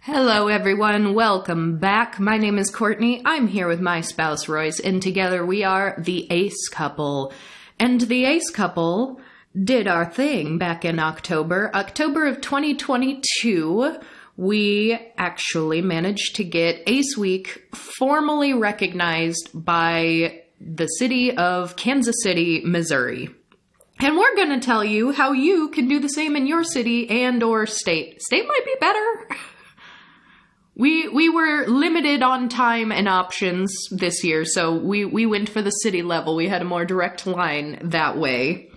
Hello everyone, welcome back. My name is Courtney. I'm here with my spouse Royce, and together we are the Ace Couple. And the Ace Couple did our thing back in October of 2022. We actually managed to get Ace Week formally recognized by the city of Kansas City, Missouri. And we're going to tell you how you can do the same in your city and or state. State might be better. We were limited on time and options this year, so we went for the city level. We had a more direct line that way.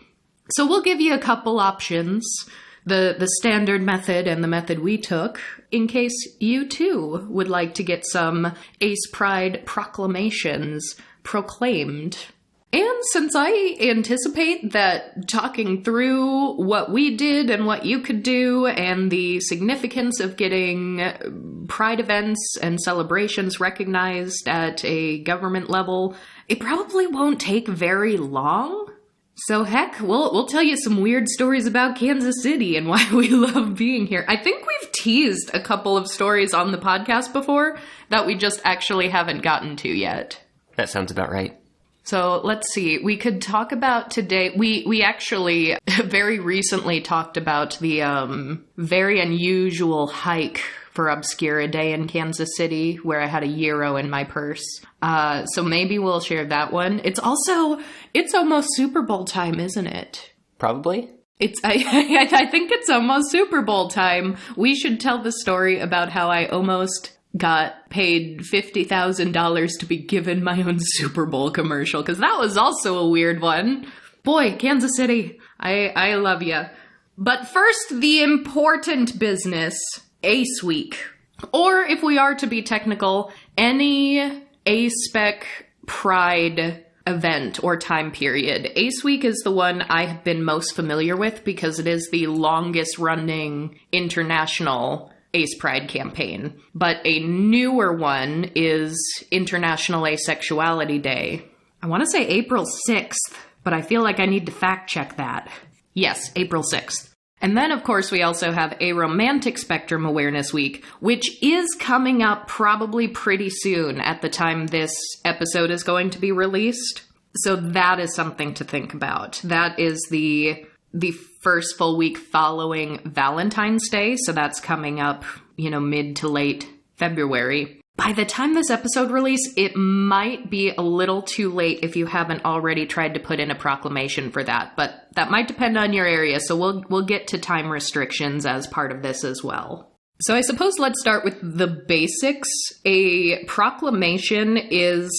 So we'll give you a couple options, the standard method and the method we took, in case you too would like to get some Ace Pride proclamations proclaimed. And since I anticipate that talking through what we did and what you could do and the significance of getting Pride events and celebrations recognized at a government level, it probably won't take very long. So heck, we'll tell you some weird stories about Kansas City and why we love being here. I think we've teased a couple of stories on the podcast before that we just actually haven't gotten to yet. That sounds about right. So let's see, we could talk about today, we actually very recently talked about the very unusual hike for Obscura Day in Kansas City, where I had a euro in my purse. So maybe we'll share that one. It's almost Super Bowl time, isn't it? Probably. I think it's almost Super Bowl time. We should tell the story about how I almost got paid $50,000 to be given my own Super Bowl commercial, because that was also a weird one. Boy, Kansas City, I love ya. But first, the important business, Ace Week. Or, if we are to be technical, any A-Spec Pride event or time period. Ace Week is the one I have been most familiar with because it is the longest running international Ace Pride campaign. But a newer one is International Asexuality Day. I want to say April 6th, but I feel like I need to fact check that. Yes, April 6th. And then, of course, we also have a Romantic Spectrum Awareness Week, which is coming up probably pretty soon at the time this episode is going to be released. So that is something to think about. That is the first full week following Valentine's Day, so that's coming up, mid to late February. By the time this episode releases, it might be a little too late if you haven't already tried to put in a proclamation for that, but that might depend on your area, so we'll get to time restrictions as part of this as well. So I suppose let's start with the basics. A proclamation is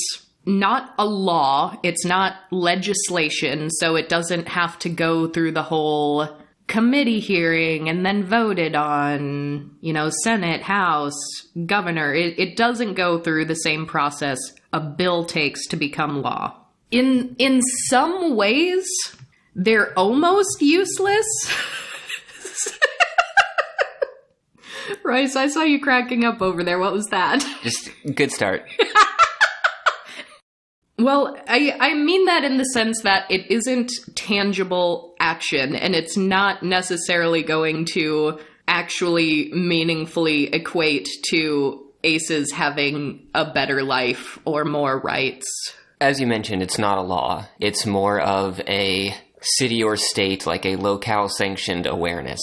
not a law, it's not legislation, so it doesn't have to go through the whole committee hearing and then voted on, Senate, House, governor. It doesn't go through the same process a bill takes to become law. In some ways, they're almost useless. Royce, I saw you cracking up over there. What was that? Just good start. Well, I mean that in the sense that it isn't tangible action, and it's not necessarily going to actually meaningfully equate to aces having a better life or more rights. As you mentioned, it's not a law. It's more of a city or state, like a locale-sanctioned awareness.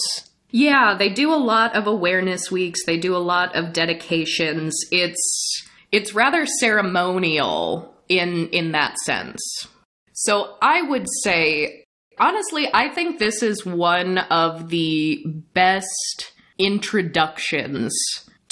Yeah, they do a lot of awareness weeks. They do a lot of dedications. It's rather ceremonial in that sense. So I would say, honestly, I think this is one of the best introductions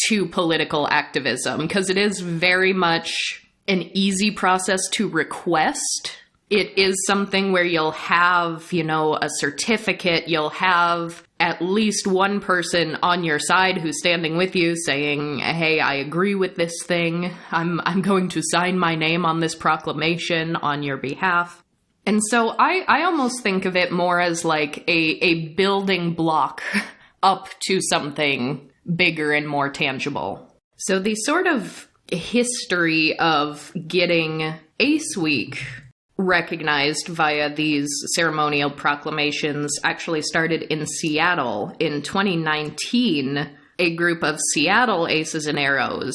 to political activism, because it is very much an easy process to request. It is something where you'll have, a certificate, you'll have at least one person on your side who's standing with you saying, hey, I agree with this thing. I'm going to sign my name on this proclamation on your behalf. And so I almost think of it more as like a building block up to something bigger and more tangible. So the sort of history of getting Ace Week recognized via these ceremonial proclamations actually started in Seattle in 2019 a group of Seattle Aces and Arrows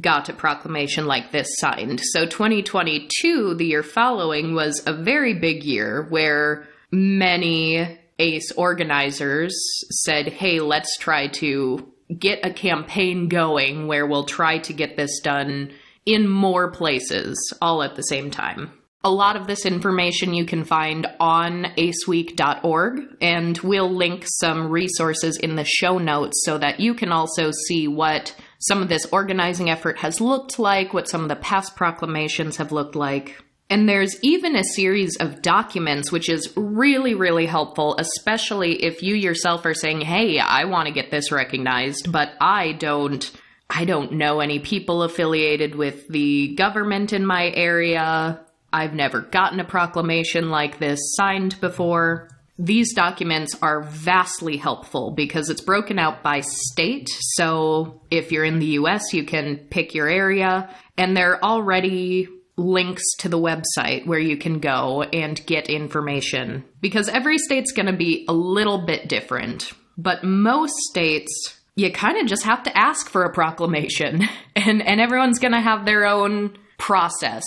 got a proclamation like this signed. So 2022, the year following, was a very big year where many ACE organizers said, hey, let's try to get a campaign going where we'll try to get this done in more places all at the same time. A lot of this information you can find on aceweek.org, and we'll link some resources in the show notes so that you can also see what some of this organizing effort has looked like, what some of the past proclamations have looked like. And there's even a series of documents, which is really, really helpful, especially if you yourself are saying, hey, I want to get this recognized, but I don't know any people affiliated with the government in my area. I've never gotten a proclamation like this signed before. These documents are vastly helpful because it's broken out by state. So if you're in the US, you can pick your area, and there are already links to the website where you can go and get information, because every state's going to be a little bit different. But most states, you kind of just have to ask for a proclamation, and everyone's going to have their own process.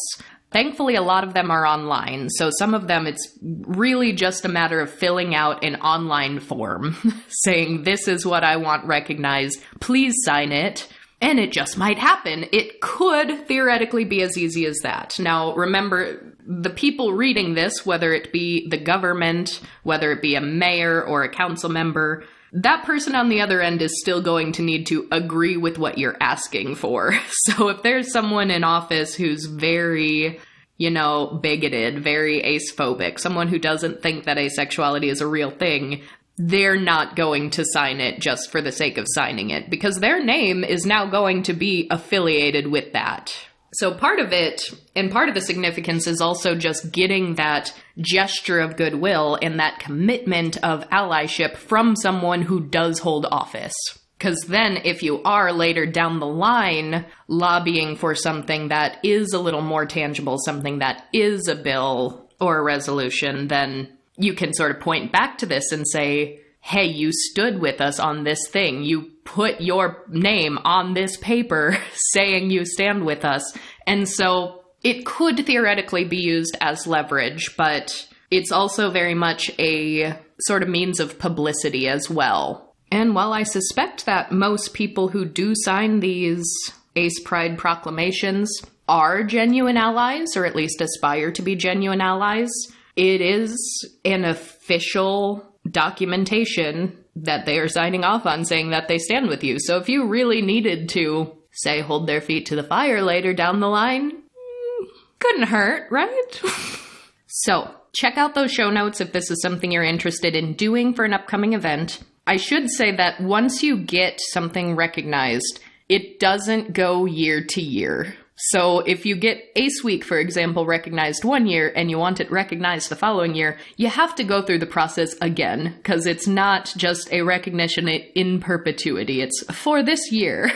Thankfully, a lot of them are online, so some of them it's really just a matter of filling out an online form saying, this is what I want recognized, please sign it, and it just might happen. It could theoretically be as easy as that. Now, remember, the people reading this, whether it be the government, whether it be a mayor or a council member, that person on the other end is still going to need to agree with what you're asking for. So if there's someone in office who's very, bigoted, very ace-phobic, someone who doesn't think that asexuality is a real thing, they're not going to sign it just for the sake of signing it, because their name is now going to be affiliated with that. So part of it, and part of the significance, is also just getting that gesture of goodwill and that commitment of allyship from someone who does hold office. Because then if you are later down the line lobbying for something that is a little more tangible, something that is a bill or a resolution, then you can sort of point back to this and say, hey, you stood with us on this thing. You put your name on this paper saying you stand with us. And so it could theoretically be used as leverage, but it's also very much a sort of means of publicity as well. And while I suspect that most people who do sign these Ace Pride proclamations are genuine allies, or at least aspire to be genuine allies, it is an official documentation that they are signing off on saying that they stand with you. So if you really needed to, say, hold their feet to the fire later down the line, couldn't hurt, right? So check out those show notes if this is something you're interested in doing for an upcoming event. I should say that once you get something recognized, it doesn't go year to year. So if you get Ace Week, for example, recognized one year and you want it recognized the following year, you have to go through the process again, because it's not just a recognition in perpetuity. It's for this year.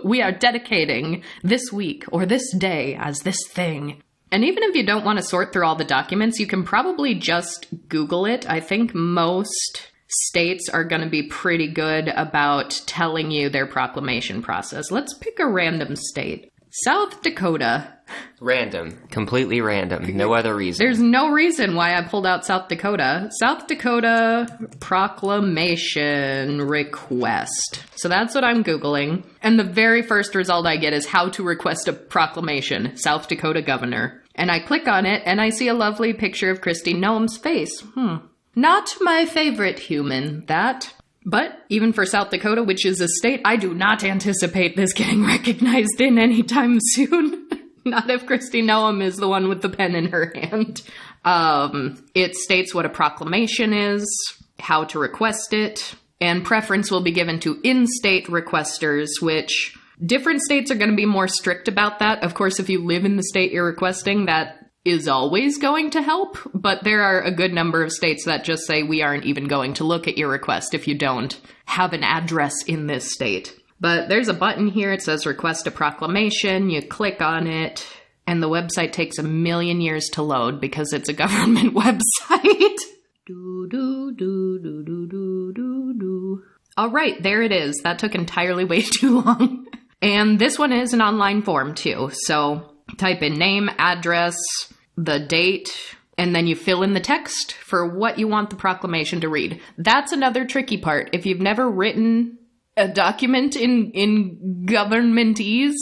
We are dedicating this week or this day as this thing. And even if you don't want to sort through all the documents, you can probably just Google it. I think most states are going to be pretty good about telling you their proclamation process. Let's pick a random state. South Dakota. Random. Completely random. No other reason. There's no reason why I pulled out South Dakota. South Dakota proclamation request. So that's what I'm Googling. And the very first result I get is how to request a proclamation, South Dakota governor. And I click on it and I see a lovely picture of Kristi Noem's face. Not my favorite human, that. But even for South Dakota, which is a state I do not anticipate this getting recognized in anytime soon. Not if Kristi Noem is the one with the pen in her hand. It states what a proclamation is, how to request it, and preference will be given to in-state requesters, which different states are going to be more strict about that. Of course, if you live in the state you're requesting, that is always going to help, but there are a good number of states that just say we aren't even going to look at your request if you don't have an address in this state. But there's a button here, it says request a proclamation, you click on it, and the website takes 1,000,000 years to load because it's a government website. All right, there it is. That took entirely way too long. And this one is an online form too. So type in name, address, the date, and then you fill in the text for what you want the proclamation to read. That's another tricky part. If you've never written a document in governmentese,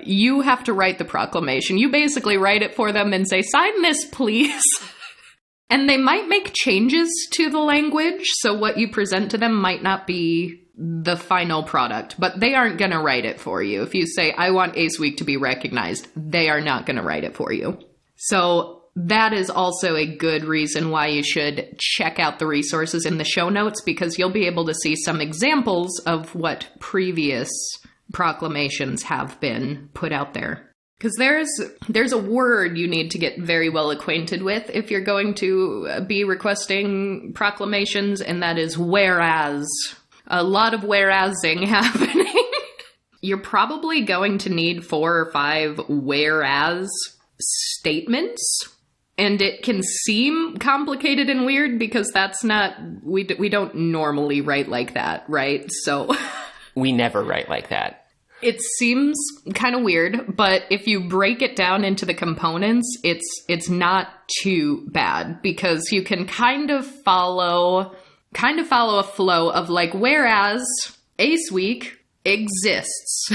you have to write the proclamation. You basically write it for them and say, sign this, please. And they might make changes to the language, so what you present to them might not be the final product, but they aren't going to write it for you. If you say, I want Ace Week to be recognized, they are not going to write it for you. So that is also a good reason why you should check out the resources in the show notes, because you'll be able to see some examples of what previous proclamations have been put out there. Because there's a word you need to get very well acquainted with if you're going to be requesting proclamations, and that is whereas. A lot of whereasing happening. You're probably going to need 4 or 5 whereas statements, and it can seem complicated and weird because that's not, we don't normally write like that, right? So we never write like that. It seems kind of weird, but if you break it down into the components, it's not too bad, because you can kind of follow a flow of like, whereas Ace Week exists.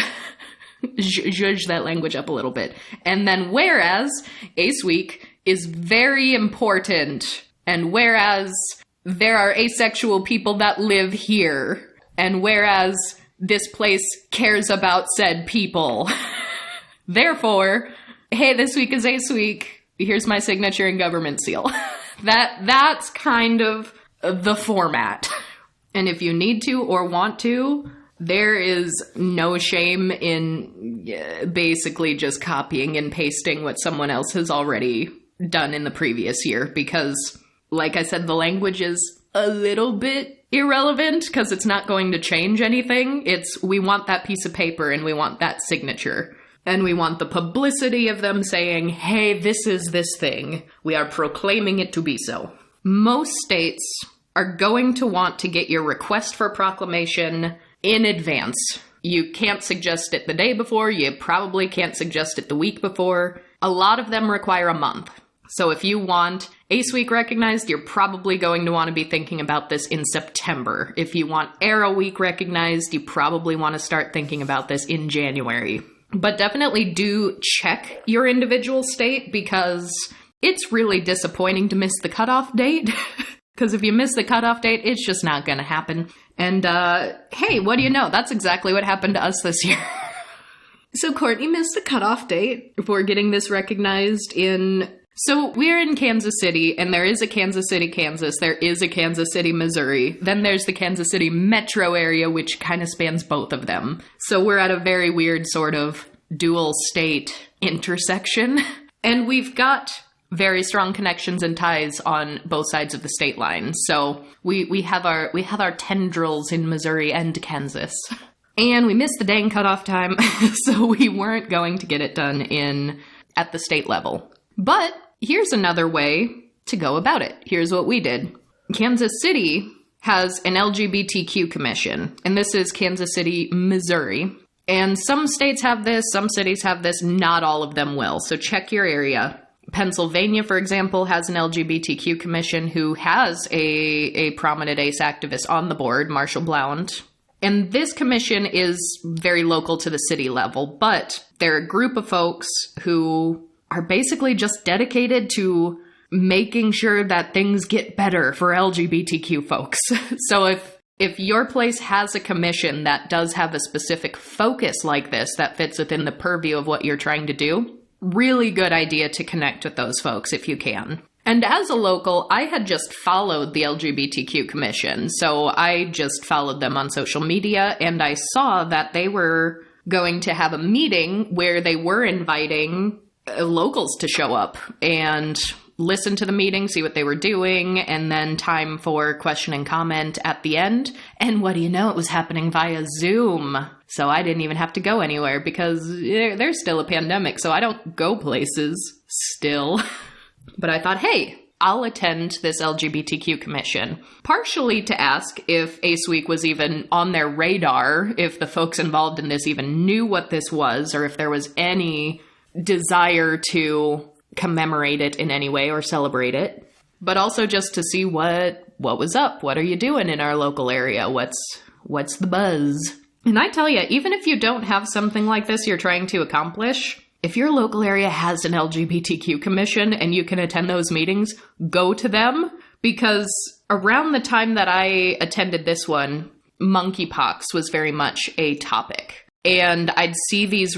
Judge that language up a little bit. And then whereas Ace Week is very important, and whereas there are asexual people that live here, and whereas this place cares about said people. Therefore, hey, this week is Ace Week. Here's my signature and government seal. That's kind of the format. And if you need to or want to, there is no shame in basically just copying and pasting what someone else has already done in the previous year, because, like I said, the language is a little bit irrelevant because it's not going to change anything. We want that piece of paper and we want that signature. And we want the publicity of them saying, hey, this is this thing. We are proclaiming it to be so. Most states are going to want to get your request for proclamation in advance. You can't suggest it the day before. You probably can't suggest it the week before. A lot of them require a month. So if you want Ace Week recognized, you're probably going to want to be thinking about this in September. If you want Arrow Week recognized, you probably want to start thinking about this in January. But definitely do check your individual state, because it's really disappointing to miss the cutoff date. Because if you miss the cutoff date, it's just not going to happen. And hey, what do you know? That's exactly what happened to us this year. So Courtney missed the cutoff date for getting this recognized in... So we're in Kansas City, and there is a Kansas City, Kansas. There is a Kansas City, Missouri. Then there's the Kansas City metro area, which kind of spans both of them. So we're at a very weird sort of dual state intersection. And we've got very strong connections and ties on both sides of the state line. So we have our tendrils in Missouri and Kansas. And we missed the dang cutoff time, so we weren't going to get it done at the state level. But here's another way to go about it. Here's what we did. Kansas City has an LGBTQ commission, and this is Kansas City, Missouri. And some states have this, some cities have this, not all of them will. So check your area. Pennsylvania, for example, has an LGBTQ commission who has a prominent ace activist on the board, Marshall Blount. And this commission is very local to the city level, but they're a group of folks who are basically just dedicated to making sure that things get better for LGBTQ folks. So if your place has a commission that does have a specific focus like this that fits within the purview of what you're trying to do, really good idea to connect with those folks if you can. And as a local, I had just followed the LGBTQ commission. So I just followed them on social media, and I saw that they were going to have a meeting where they were inviting locals to show up and listen to the meeting, see what they were doing, and then time for question and comment at the end. And what do you know? It was happening via Zoom. So I didn't even have to go anywhere because there's still a pandemic, so I don't go places still. But I thought, hey, I'll attend this LGBTQ commission, partially to ask if Ace Week was even on their radar, if the folks involved in this even knew what this was, or if there was any desire to commemorate it in any way or celebrate it, but also just to see what was up. What are you doing in our local area? What's the buzz? And I tell you, even if you don't have something like this you're trying to accomplish, if your local area has an LGBTQ commission and you can attend those meetings, go to them, because around the time that I attended this one, monkeypox was very much a topic. And I'd see these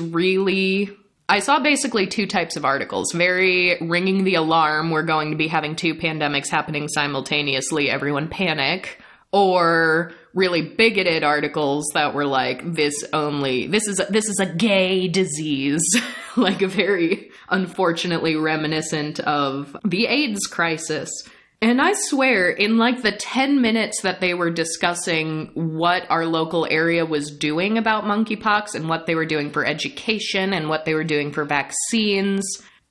I saw basically two types of articles. Very ringing the alarm, we're going to be having two pandemics happening simultaneously, everyone panic. Or really bigoted articles that were like, this is a gay disease. Like very unfortunately reminiscent of the AIDS crisis. And I swear, in like the 10 minutes that they were discussing what our local area was doing about monkeypox and what they were doing for education and what they were doing for vaccines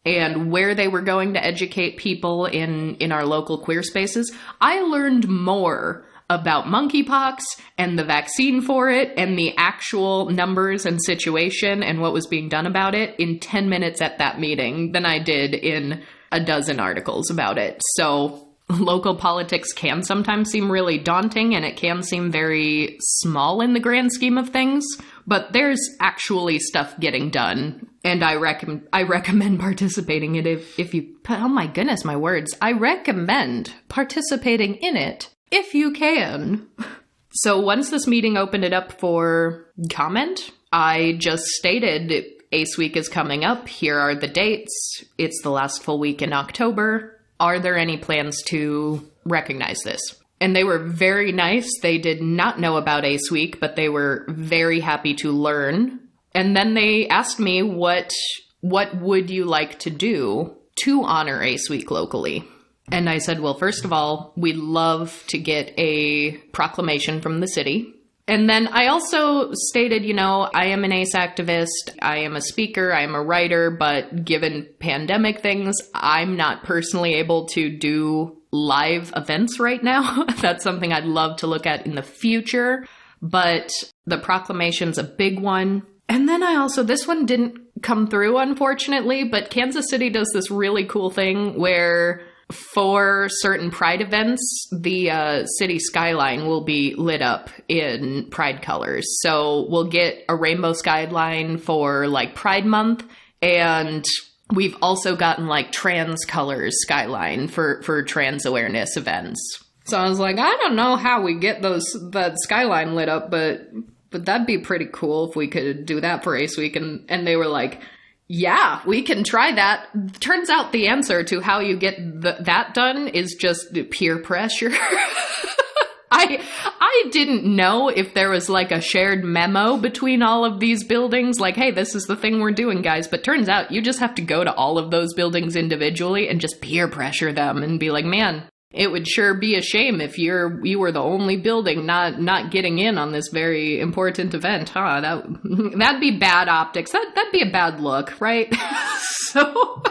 and where they were going to educate people in our local queer spaces, I learned more about monkeypox and the vaccine for it and the actual numbers and situation and what was being done about it in 10 minutes at that meeting than I did in a dozen articles about it. So local politics can sometimes seem really daunting, and it can seem very small in the grand scheme of things, but there's actually stuff getting done, and I recommend participating in it if you, oh my goodness, my words. I recommend participating in it if you can. So once this meeting opened it up for comment, I just stated Ace Week is coming up. Here are the dates. It's the last full week in October. Are there any plans to recognize this? And they were very nice. They did not know about Ace Week, but they were very happy to learn. And then they asked me, what would you like to do to honor Ace Week locally? And I said, well, first of all, we'd love to get a proclamation from the city. And then I also stated, I am an ace activist, I am a speaker, I am a writer, but given pandemic things, I'm not personally able to do live events right now. That's something I'd love to look at in the future, but the proclamation's a big one. And then this one didn't come through, unfortunately, but Kansas City does this really cool thing where for certain Pride events, the city skyline will be lit up in Pride colors. So we'll get a rainbow skyline for like Pride Month, and we've also gotten like trans colors skyline for trans awareness events. So I was like, I don't know how we get that skyline lit up, but that'd be pretty cool if we could do that for Ace Week. And they were like, yeah, we can try that. Turns out the answer to how you get that done is just peer pressure. I didn't know if there was like a shared memo between all of these buildings, like, hey, this is the thing we're doing, guys. But turns out you just have to go to all of those buildings individually and just peer pressure them and be like, man, it would sure be a shame if you were the only building not getting in on this very important event, huh? That'd be bad optics. That'd be a bad look, right? So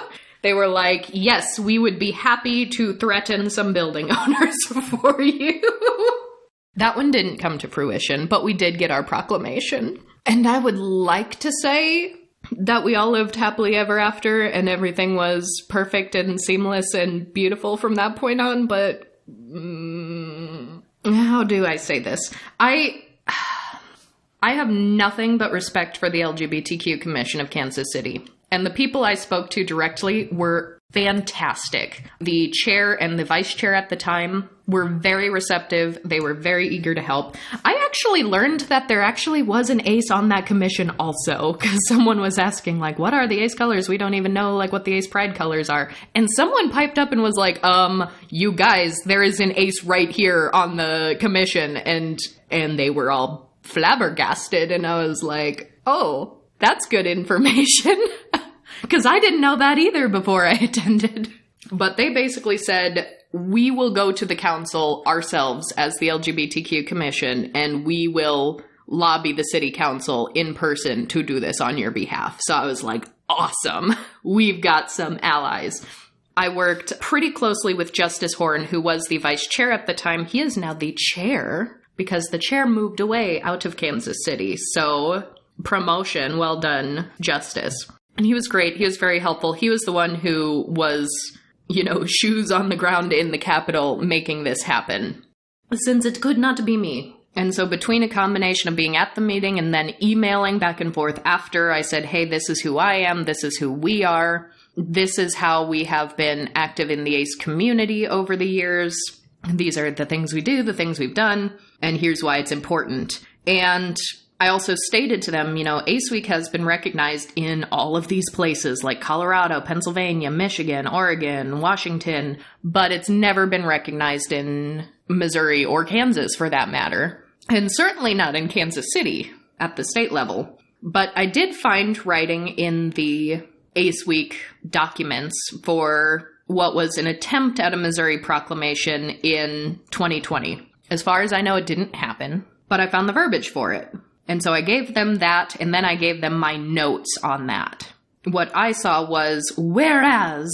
they were like, yes, we would be happy to threaten some building owners for you. That one didn't come to fruition, but we did get our proclamation. And I would like to say that we all lived happily ever after and everything was perfect and seamless and beautiful from that point on, but how do I say this? I have nothing but respect for the LGBTQ Commission of Kansas City, and the people I spoke to directly were fantastic. The chair and the vice chair at the time were very receptive. They were very eager to help. I actually learned that there actually was an ace on that commission also, because someone was asking, like, what are the ace colors? We don't even know, like, what the ace pride colors are. And someone piped up and was like, you guys, there is an ace right here on the commission. And they were all flabbergasted. And I was like, oh, that's good information. Because I didn't know that either before I attended. But they basically said, we will go to the council ourselves as the LGBTQ commission, and we will lobby the city council in person to do this on your behalf. So I was like, awesome. We've got some allies. I worked pretty closely with Justice Horn, who was the vice chair at the time. He is now the chair because the chair moved away out of Kansas City. So promotion, well done, Justice. And he was great. He was very helpful. He was the one who was, shoes on the ground in the Capitol making this happen, since it could not be me. And so between a combination of being at the meeting and then emailing back and forth after, I said, hey, this is who I am. This is who we are. This is how we have been active in the ACE community over the years. These are the things we do, the things we've done, and here's why it's important. And I also stated to them, ACE Week has been recognized in all of these places like Colorado, Pennsylvania, Michigan, Oregon, Washington, but it's never been recognized in Missouri or Kansas for that matter, and certainly not in Kansas City at the state level. But I did find writing in the ACE Week documents for what was an attempt at a Missouri proclamation in 2020. As far as I know, it didn't happen, but I found the verbiage for it. And so I gave them that, and then I gave them my notes on that. What I saw was, whereas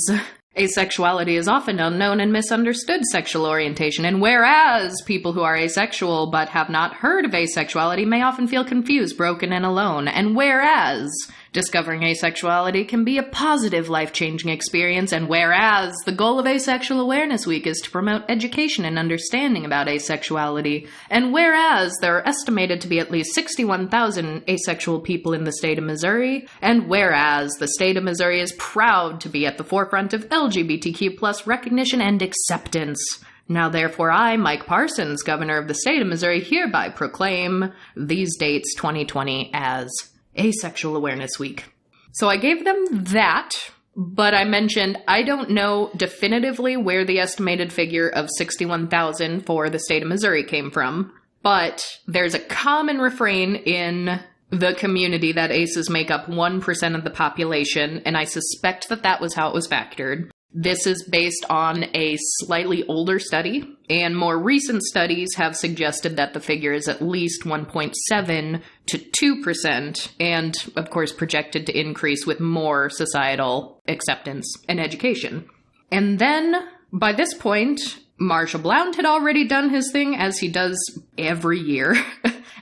asexuality is often unknown and misunderstood sexual orientation, and whereas people who are asexual but have not heard of asexuality may often feel confused, broken, and alone, and whereas discovering asexuality can be a positive, life-changing experience, and whereas the goal of Asexual Awareness Week is to promote education and understanding about asexuality, and whereas there are estimated to be at least 61,000 asexual people in the state of Missouri, and whereas the state of Missouri is proud to be at the forefront of LGBTQ plus recognition and acceptance. Now, therefore, I, Mike Parsons, governor of the state of Missouri, hereby proclaim these dates 2020 as Asexual Awareness Week. So I gave them that, but I mentioned I don't know definitively where the estimated figure of 61,000 for the state of Missouri came from, but there's a common refrain in the community that ACEs make up 1% of the population, and I suspect that was how it was factored. This is based on a slightly older study, and more recent studies have suggested that the figure is at least 1.7 to 2%, and of course projected to increase with more societal acceptance and education. And then, by this point, Marshall Blount had already done his thing, as he does every year,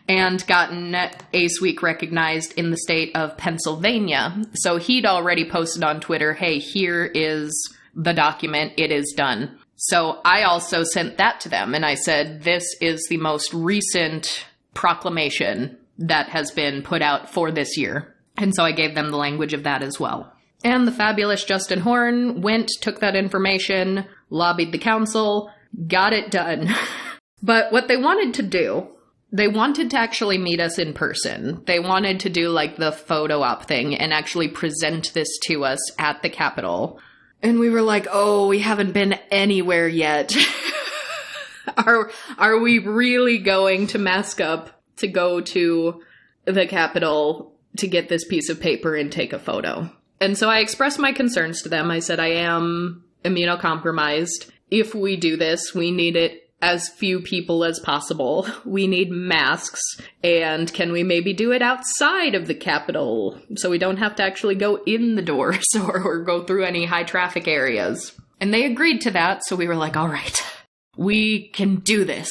and gotten ACE Week recognized in the state of Pennsylvania. So he'd already posted on Twitter, hey, here is the document, it is done. So I also sent that to them, and I said, this is the most recent proclamation that has been put out for this year. And so I gave them the language of that as well. And the fabulous Justin Horn took that information, lobbied the council, got it done. But what they wanted to do, they wanted to actually meet us in person. They wanted to do like the photo op thing and actually present this to us at the Capitol. And we were like, oh, we haven't been anywhere yet. Are we really going to mask up to go to the Capitol to get this piece of paper and take a photo? And so I expressed my concerns to them. I said, I am immunocompromised. If we do this, we need it as few people as possible. We need masks, and can we maybe do it outside of the Capitol so we don't have to actually go in the doors or go through any high traffic areas? And they agreed to that, so we were like, all right, we can do this.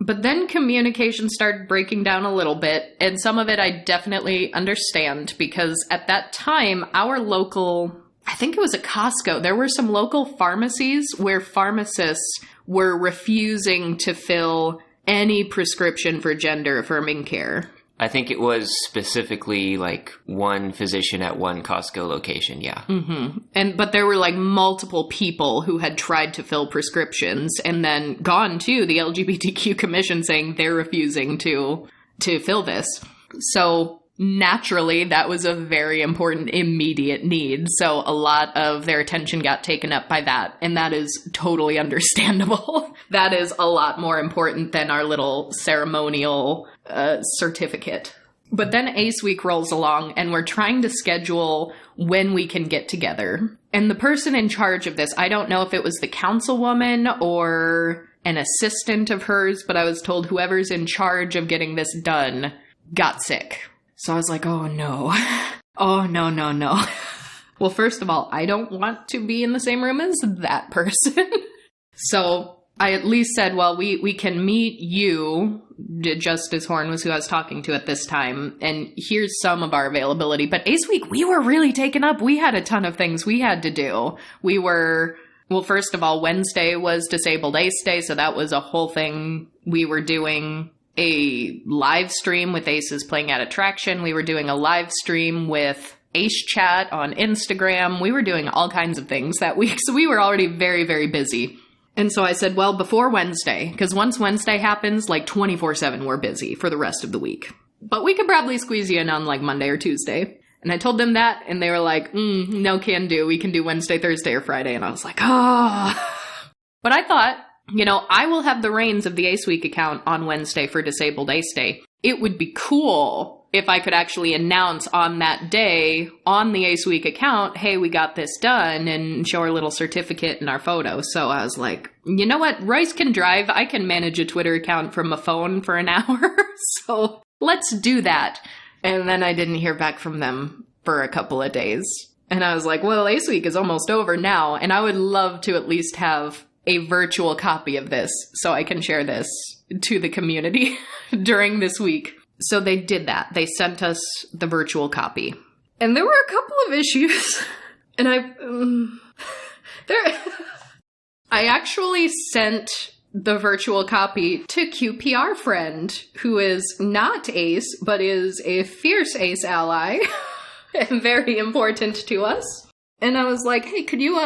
But then communication started breaking down a little bit, and some of it I definitely understand, because at that time, our local, I think it was a Costco, there were some local pharmacies where pharmacists were refusing to fill any prescription for gender-affirming care. I think it was specifically like one physician at one Costco location, yeah. Mm-hmm. But there were like multiple people who had tried to fill prescriptions and then gone to the LGBTQ commission saying they're refusing to fill this. So naturally, that was a very important immediate need. So a lot of their attention got taken up by that. And that is totally understandable. That is a lot more important than our little ceremonial certificate. But then ACE Week rolls along and we're trying to schedule when we can get together. And the person in charge of this, I don't know if it was the councilwoman or an assistant of hers, but I was told whoever's in charge of getting this done got sick. So I was like, oh no. Oh, no. Well, first of all, I don't want to be in the same room as that person. So I at least said, well, we can meet you. Justice Horn was who I was talking to at this time. And here's some of our availability. But Ace Week, we were really taken up. We had a ton of things we had to do. Well, first of all, Wednesday was Disabled Ace Day. So that was a whole thing. We were doing a live stream with Aces Playing at Attraction. We were doing a live stream with Ace Chat on Instagram. We were doing all kinds of things that week. So we were already very, very busy. And so I said, well, before Wednesday, because once Wednesday happens, like 24/7, we're busy for the rest of the week. But we could probably squeeze you in on like Monday or Tuesday. And I told them that, and they were like, no can do. We can do Wednesday, Thursday, or Friday. And I was like, oh. But I thought, I will have the reins of the Ace Week account on Wednesday for Disabled Ace Day. It would be cool if I could actually announce on that day on the Ace Week account, hey, we got this done, and show our little certificate and our photo. So I was like, you know what? Royce can drive. I can manage a Twitter account from a phone for an hour. So let's do that. And then I didn't hear back from them for a couple of days. And I was like, well, Ace Week is almost over now. And I would love to at least have a virtual copy of this so I can share this to the community during this week. So they did that. They sent us the virtual copy. And there were a couple of issues. And I actually sent the virtual copy to QPR friend, who is not Ace, but is a fierce Ace ally. And very important to us. And I was like, hey, could you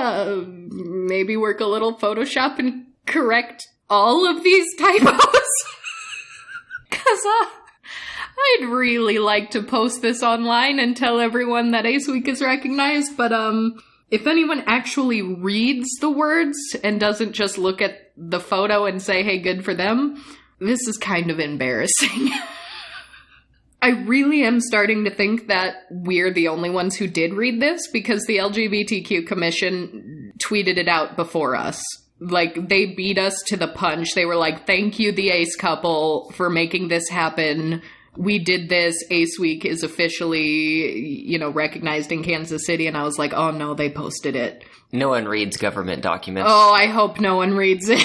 maybe work a little Photoshop and correct all of these typos? Because I'd really like to post this online and tell everyone that Ace Week is recognized, but if anyone actually reads the words and doesn't just look at the photo and say, hey, good for them, this is kind of embarrassing. I really am starting to think that we're the only ones who did read this, because the LGBTQ Commission tweeted it out before us. Like, they beat us to the punch. They were like, thank you, the Ace couple, for making this happen. We did this. Ace Week is officially, recognized in Kansas City. And I was like, oh no, they posted it. No one reads government documents. Oh, I hope no one reads it.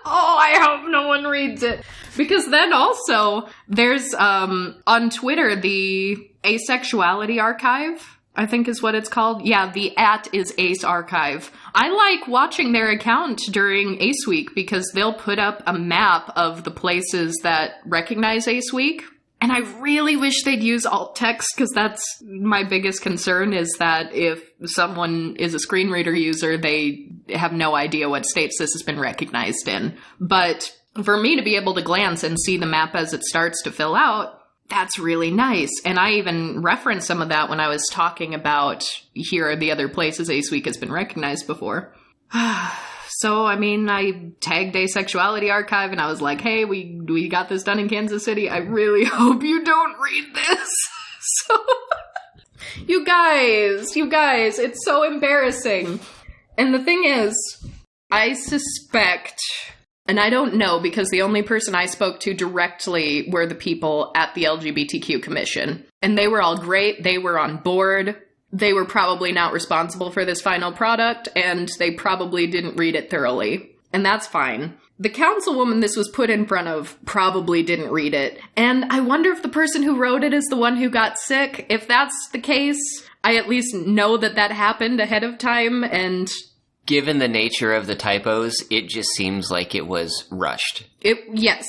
Oh, I hope no one reads it. Because then also, there's, on Twitter, the Asexuality Archive, I think is what it's called. Yeah, the @ is Ace Archive. I like watching their account during Ace Week because they'll put up a map of the places that recognize Ace Week. And I really wish they'd use alt text, because that's my biggest concern, is that if someone is a screen reader user, they have no idea what states this has been recognized in. But for me to be able to glance and see the map as it starts to fill out, that's really nice. And I even referenced some of that when I was talking about, here are the other places Ace Week has been recognized before. So, I tagged Asexuality Archive and I was like, hey, we got this done in Kansas City. I really hope you don't read this. So, you guys, it's so embarrassing. And the thing is, I suspect, and I don't know, because the only person I spoke to directly were the people at the LGBTQ Commission. And they were all great. They were on board. They were probably not responsible for this final product, and they probably didn't read it thoroughly. And that's fine. The councilwoman this was put in front of probably didn't read it. And I wonder if the person who wrote it is the one who got sick. If that's the case, I at least know that happened ahead of time, and given the nature of the typos, it just seems like it was rushed. Yes.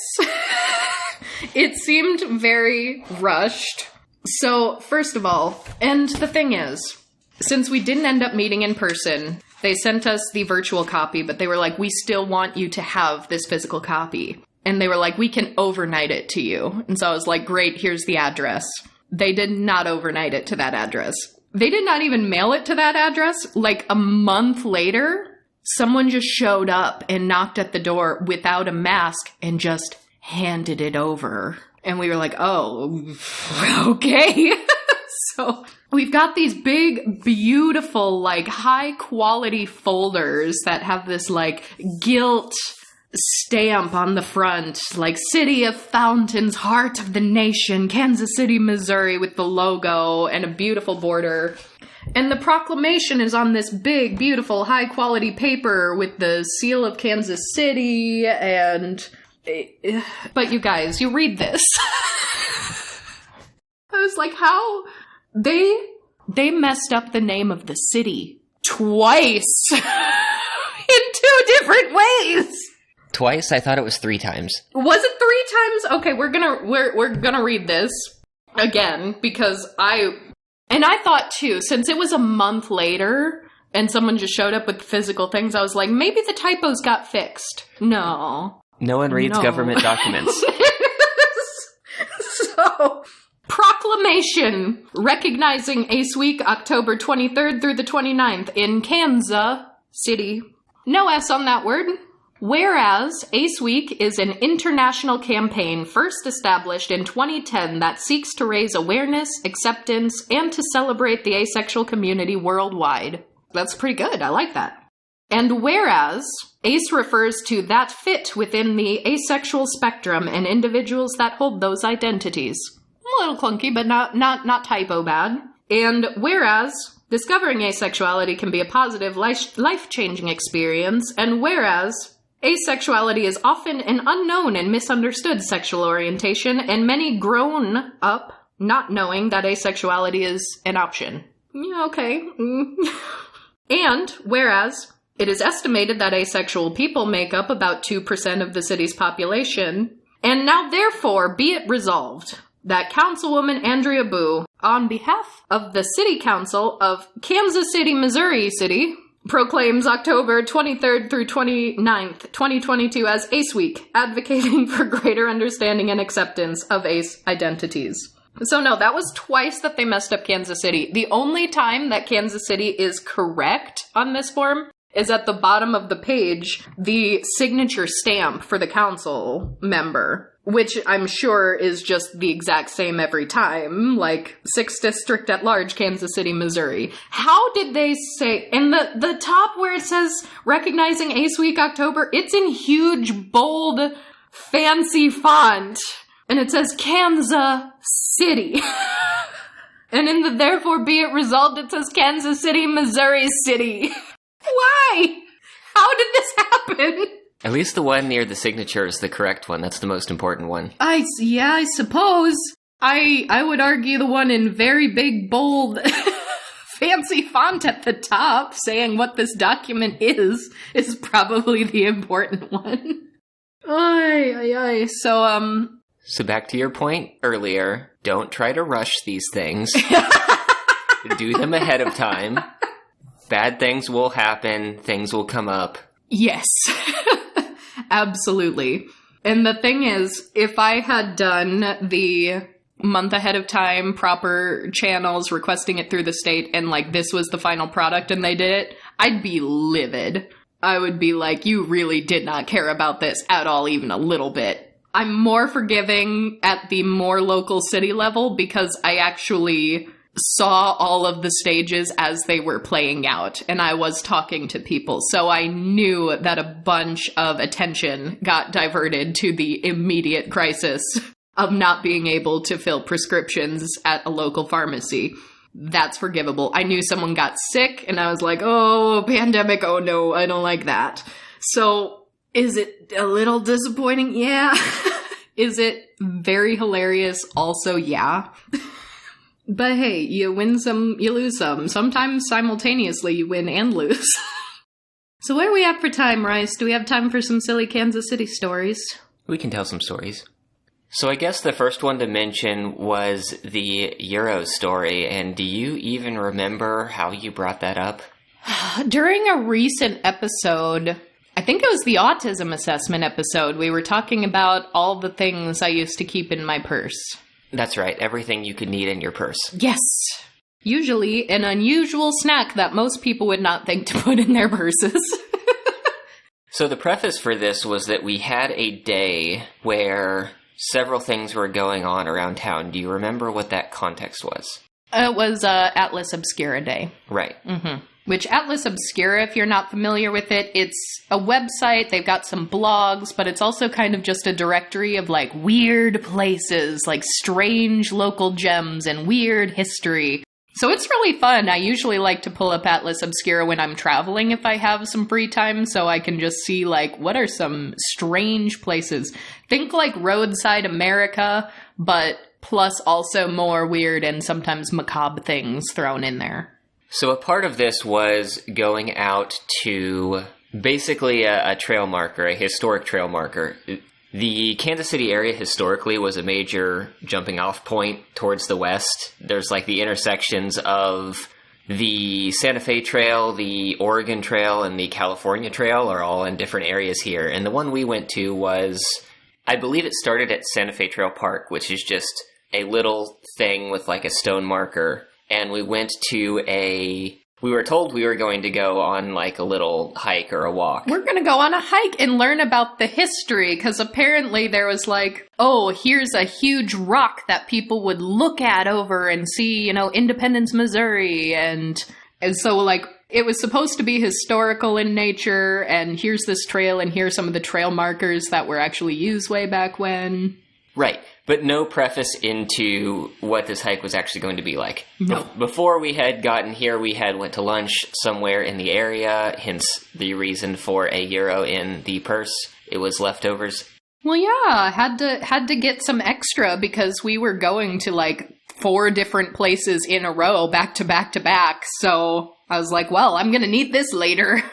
It seemed very rushed. So, first of all, and the thing is, since we didn't end up meeting in person, they sent us the virtual copy, but they were like, we still want you to have this physical copy. And they were like, we can overnight it to you. And so I was like, great, here's the address. They did not overnight it to that address. They did not even mail it to that address. Like a month later, someone just showed up and knocked at the door without a mask and just handed it over. And we were like, oh, okay. So we've got these big, beautiful, high quality folders that have this gilt stamp on the front, like City of Fountains, Heart of the Nation, Kansas City, Missouri, with the logo and a beautiful border. And the proclamation is on this big, beautiful, high-quality paper with the seal of Kansas City, and... But you guys, you read this. I was like, how? They messed up the name of the city twice. In 2 different ways. Twice? I thought it was 3 times. Was it 3 times? Okay, we're gonna read this again, because I thought too, since it was a month later and someone just showed up with physical things, I was like, maybe the typos got fixed. No. No one reads government documents. So, Proclamation recognizing Ace Week, October 23rd through the 29th in Kansas City. No S on that word. Whereas Ace Week is an international campaign first established in 2010 that seeks to raise awareness, acceptance, and to celebrate the asexual community worldwide. That's pretty good. I like that. And whereas ace refers to that fit within the asexual spectrum and individuals that hold those identities. A little clunky, but not typo bad. And whereas discovering asexuality can be a positive, life-changing experience, and whereas asexuality is often an unknown and misunderstood sexual orientation, and many grown up not knowing that asexuality is an option. Yeah, okay. And whereas it is estimated that asexual people make up about 2% of the city's population, and now therefore be it resolved that Councilwoman Andrea Boo, on behalf of the City Council of Kansas City, Missouri City, proclaims October 23rd through 29th, 2022 as Ace Week, advocating for greater understanding and acceptance of ace identities. So no, that was twice that they messed up Kansas City. The only time that Kansas City is correct on this form is at the bottom of the page, the signature stamp for the council member, which I'm sure is just the exact same every time, like 6th District at Large, Kansas City, Missouri. How did they say, in the top where it says recognizing Ace Week October, it's in huge, bold, fancy font, and it says Kansas City. And in the therefore be it resolved, it says Kansas City, Missouri City. Why? How did this happen? At least the one near the signature is the correct one. That's the most important one. I suppose. I would argue the one in very big, bold, fancy font at the top saying what this document is probably the important one. So back to your point earlier, don't try to rush these things. Do them ahead of time. Bad things will happen, things will come up. Yes. Absolutely. And the thing is, if I had done the month ahead of time, proper channels, requesting it through the state, and like this was the final product and they did it, I'd be livid. I would be like, you really did not care about this at all, even a little bit. I'm more forgiving at the more local city level because I actually saw all of the stages as they were playing out, and I was talking to people, so I knew that a bunch of attention got diverted to the immediate crisis of not being able to fill prescriptions at a local pharmacy. That's forgivable. I knew someone got sick, and I was like, oh, pandemic, oh no, I don't like that. So, is it a little disappointing? Yeah. Is it very hilarious? Also, yeah. But hey, you win some, you lose some. Sometimes simultaneously you win and lose. So where are we at for time, Rice? Do we have time for some silly Kansas City stories? We can tell some stories. So I guess the first one to mention was the Euro story, and do you even remember how you brought that up? During a recent episode, I think it was the autism assessment episode, we were talking about all the things I used to keep in my purse. That's right, everything you could need in your purse. Yes. Usually an unusual snack that most people would not think to put in their purses. So the preface for this was that we had a day where several things were going on around town. Do you remember what that context was? It was Atlas Obscura Day. Right. Mm-hmm. Which Atlas Obscura, if you're not familiar with it, it's a website, they've got some blogs, but it's also kind of just a directory of like weird places, like strange local gems and weird history. So it's really fun. I usually like to pull up Atlas Obscura when I'm traveling if I have some free time, so I can just see like what are some strange places. Think like Roadside America, but plus also more weird and sometimes macabre things thrown in there. So a part of this was going out to basically a trail marker, a historic trail marker. The Kansas City area historically was a major jumping off point towards the west. There's like the intersections of the Santa Fe Trail, the Oregon Trail, and the California Trail are all in different areas here. And the one we went to was, I believe it started at Santa Fe Trail Park, which is just a little thing with like a stone marker. And we went to we were told we were going to go on like a little hike or a walk. We're going to go on a hike and learn about the history, because apparently there was like, oh, here's a huge rock that people would look at over and see, Independence, Missouri. And so like it was supposed to be historical in nature, and here's this trail, and here's some of the trail markers that were actually used way back when. Right. But no preface into what this hike was actually going to be like. No. Before we had gotten here, we had went to lunch somewhere in the area, hence the reason for €1 in the purse. It was leftovers. Well, yeah, had to get some extra because we were going to like 4 different places in a row, back to back to back. So I was like, well, I'm going to need this later.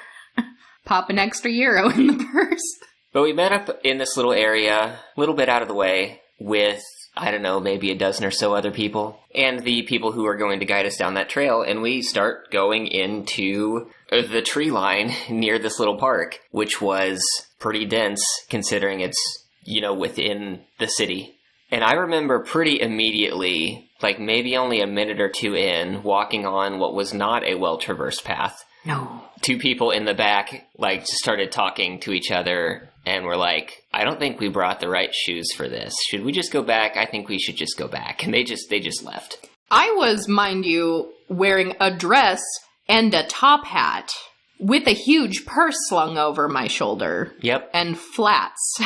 Pop an extra €1 in the purse. But we met up in this little area, a little bit out of the way, with, I don't know, maybe a dozen or so other people, and the people who are going to guide us down that trail, and we start going into the tree line near this little park, which was pretty dense, considering it's, within the city. And I remember pretty immediately, like maybe only a minute or 2 in, walking on what was not a well-traversed path. No. 2 people in the back, like, just started talking to each other, and we're like, I don't think we brought the right shoes for this. Should we just go back? I think we should just go back. And they just left. I was, mind you, wearing a dress and a top hat with a huge purse slung over my shoulder. Yep. And flats.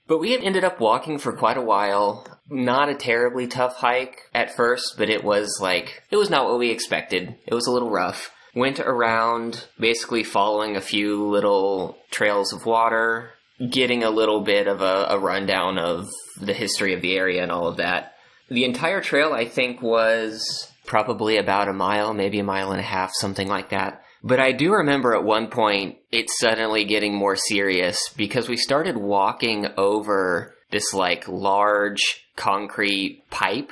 But we had ended up walking for quite a while. Not a terribly tough hike at first, but it was not what we expected. It was a little rough. Went around basically following a few little trails of water, getting a little bit of a rundown of the history of the area and all of that. The entire trail, I think, was probably about a mile, maybe 1.5 miles, something like that. But I do remember at one point it suddenly getting more serious because we started walking over this large concrete pipe.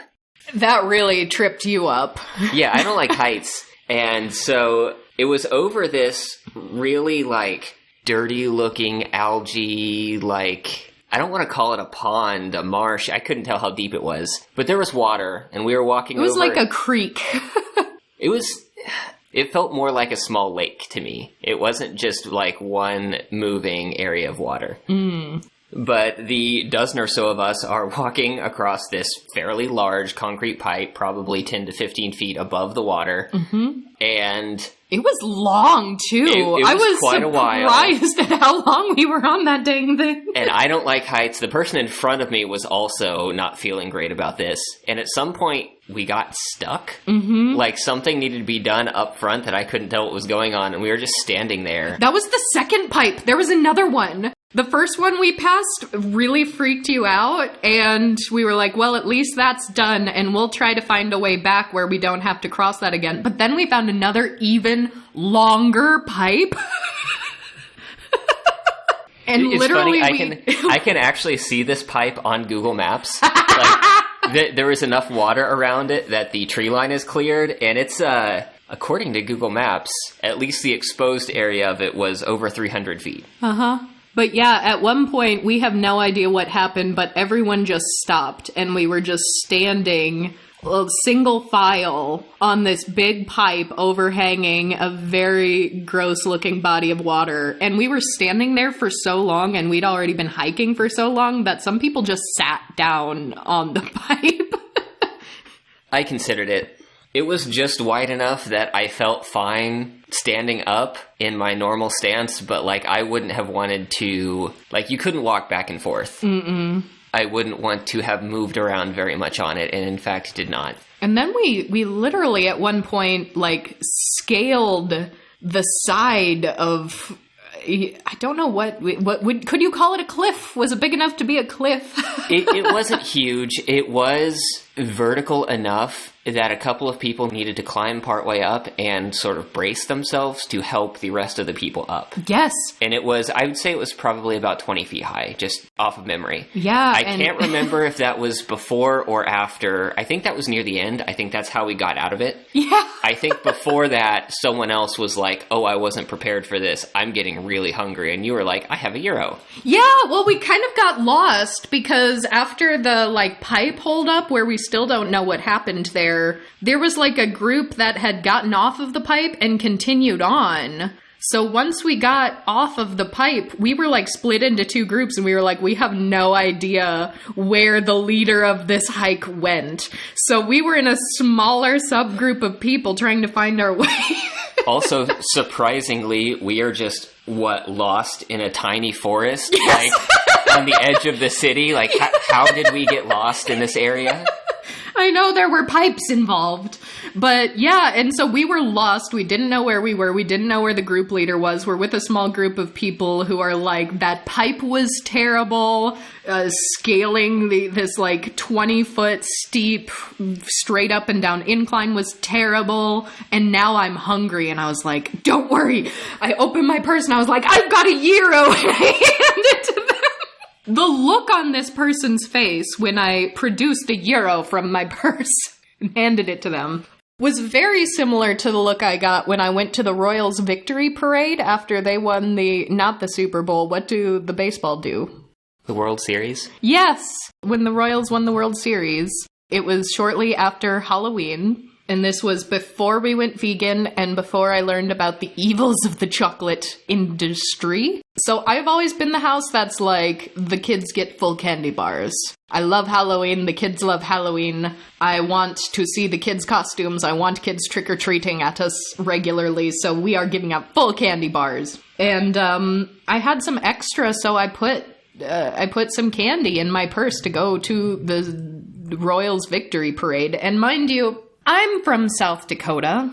That really tripped you up. Yeah, I don't like heights. And so it was over this really dirty looking algae, I don't want to call it a pond, a marsh. I couldn't tell how deep it was, but there was water and we were walking over. It was like a creek. It felt more like a small lake to me. It wasn't just one moving area of water. Mm. But the dozen or so of us are walking across this fairly large concrete pipe, probably 10 to 15 feet above the water. Mm-hmm. And it was long, too. I was quite surprised at how long we were on that dang thing. And I don't like heights. The person in front of me was also not feeling great about this. And at some point, we got stuck. Mm-hmm. Something needed to be done up front that I couldn't tell what was going on. And we were just standing there. That was the second pipe. There was another one. The first one we passed really freaked you out, and we were like, well, at least that's done, and we'll try to find a way back where we don't have to cross that again. But then we found another even longer pipe. And it's literally funny, I can actually see this pipe on Google Maps. There was enough water around it that the tree line is cleared, and it's, according to Google Maps, at least the exposed area of it was over 300 feet. Uh-huh. But yeah, at one point, we have no idea what happened, but everyone just stopped, and we were just standing single file on this big pipe overhanging a very gross-looking body of water. And we were standing there for so long, and we'd already been hiking for so long, that some people just sat down on the pipe. I considered it. It was just wide enough that I felt fine standing up in my normal stance, but, like, I wouldn't have wanted to... Like, you couldn't walk back and forth. Mm-mm. I wouldn't want to have moved around very much on it, and in fact did not. And then we literally at one point, like, scaled the side of... I don't know what could you call it a cliff? Was it big enough to be a cliff? It wasn't huge. It was vertical enough that a couple of people needed to climb partway up and sort of brace themselves to help the rest of the people up. Yes. And I would say it was probably about 20 feet high, just off of memory. Yeah. I can't remember if that was before or after. I think that was near the end. I think that's how we got out of it. Yeah. I think before that, someone else was like, oh, I wasn't prepared for this. I'm getting really hungry. And you were like, I have a euro. Yeah, well, we kind of got lost because after the, like, pipe holdup where we still don't know what happened there was, like, a group that had gotten off of the pipe and continued on. So once we got off of the pipe, we were, like, split into two groups, and we were like, we have no idea where the leader of this hike went. So we were in a smaller subgroup of people trying to find our way. Also, surprisingly, we are just, lost in a tiny forest? Yes. Like, on the edge of the city? Like, how did we get lost in this area? I know there were pipes involved, but yeah, and so we were lost. We didn't know where we were. We didn't know where the group leader was. We're with a small group of people who are like, that pipe was terrible, scaling this like 20-foot steep, straight up and down incline was terrible, and now I'm hungry. And I was like, don't worry. I opened my purse and I was like, I've got a euro, and I handed it to them. The look on this person's face when I produced the euro from my purse and handed it to them was very similar to the look I got when I went to the Royals victory parade after they won not the Super Bowl. What do the baseball do? The World Series? Yes, when the Royals won the World Series. It was shortly after Halloween. And this was before we went vegan and before I learned about the evils of the chocolate industry. So I've always been the house that's like, the kids get full candy bars. I love Halloween. The kids love Halloween. I want to see the kids' costumes. I want kids trick-or-treating at us regularly. So we are giving out full candy bars. And I had some extra, so I put some candy in my purse to go to the Royals victory parade. And mind you, I'm from South Dakota.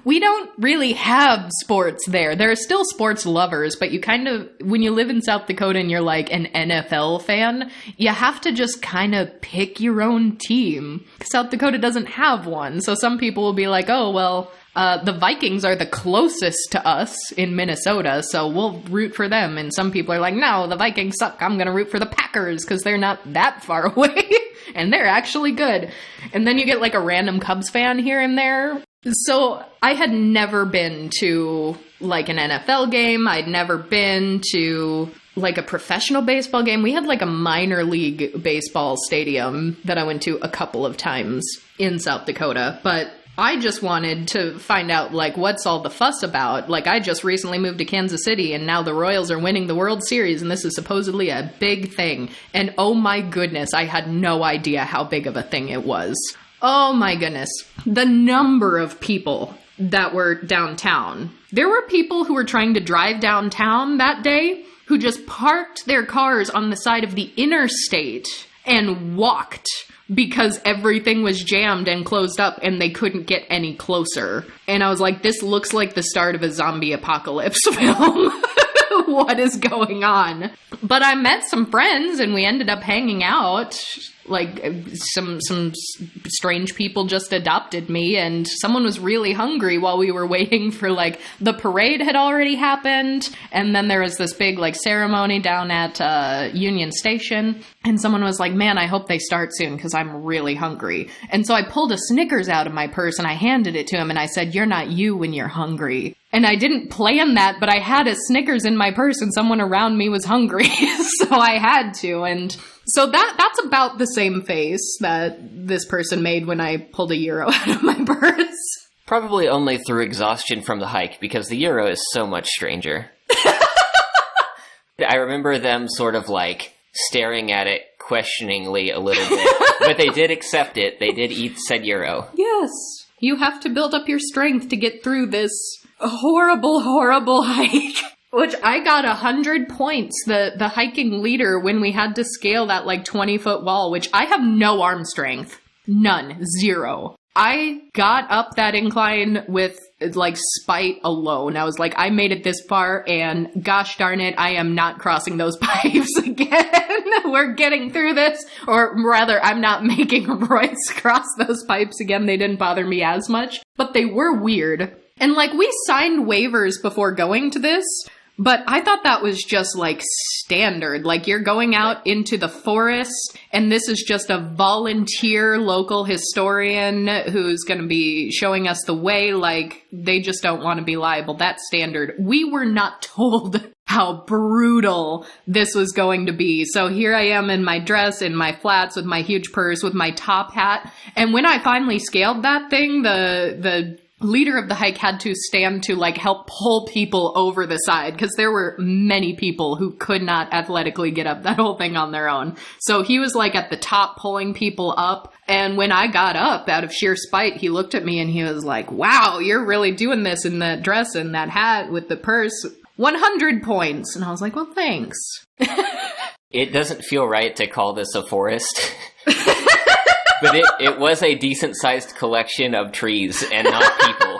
We don't really have sports there. There are still sports lovers, but you kind of, when you live in South Dakota and you're like an NFL fan, you have to just kind of pick your own team. South Dakota doesn't have one. So some people will be like, oh, well, the Vikings are the closest to us in Minnesota, so we'll root for them. And some people are like, no, the Vikings suck. I'm going to root for the Packers because they're not that far away. And they're actually good. And then you get like a random Cubs fan here and there. So I had never been to like an NFL game. I'd never been to like a professional baseball game. We had like a minor league baseball stadium that I went to a couple of times in South Dakota. But I just wanted to find out, like, what's all the fuss about? Like, I just recently moved to Kansas City, and now the Royals are winning the World Series, and this is supposedly a big thing. And oh my goodness, I had no idea how big of a thing it was. Oh my goodness. The number of people that were downtown. There were people who were trying to drive downtown that day who just parked their cars on the side of the interstate and walked because everything was jammed and closed up and they couldn't get any closer. And I was like, this looks like the start of a zombie apocalypse film. What is going on? But I met some friends and we ended up hanging out. Like, some strange people just adopted me, and someone was really hungry while we were waiting for, like, the parade had already happened, and then there was this big, like, ceremony down at Union Station, and someone was like, man, I hope they start soon, because I'm really hungry. And so I pulled a Snickers out of my purse, and I handed it to him, and I said, you're not you when you're hungry. And I didn't plan that, but I had a Snickers in my purse, and someone around me was hungry, so I had to, and... So that's about the same face that this person made when I pulled a euro out of my purse. Probably only through exhaustion from the hike, because the euro is so much stranger. I remember them sort of like staring at it questioningly a little bit. But they did accept it. They did eat said gyro. Yes. You have to build up your strength to get through this horrible, horrible hike. Which I got 100 points, the hiking leader, when we had to scale that 20-foot wall, which I have no arm strength. None. Zero. I got up that incline with spite alone. I was like, I made it this far, and gosh darn it, I am not crossing those pipes again. We're getting through this. Or rather, I'm not making Royce cross those pipes again. They didn't bother me as much, but they were weird. And we signed waivers before going to this, but I thought that was just standard. You're going out into the forest, and this is just a volunteer local historian who's going to be showing us the way. They just don't want to be liable. That's standard. We were not told how brutal this was going to be. So here I am in my dress, in my flats, with my huge purse, with my top hat. And when I finally scaled that thing, the leader of the hike had to stand to help pull people over the side, because there were many people who could not athletically get up that whole thing on their own. So he was at the top pulling people up. And when I got up, out of sheer spite, he looked at me and he was like, wow, you're really doing this in that dress and that hat with the purse. 100 points. And I was like, well, thanks. It doesn't feel right to call this a forest. But it was a decent-sized collection of trees and not people.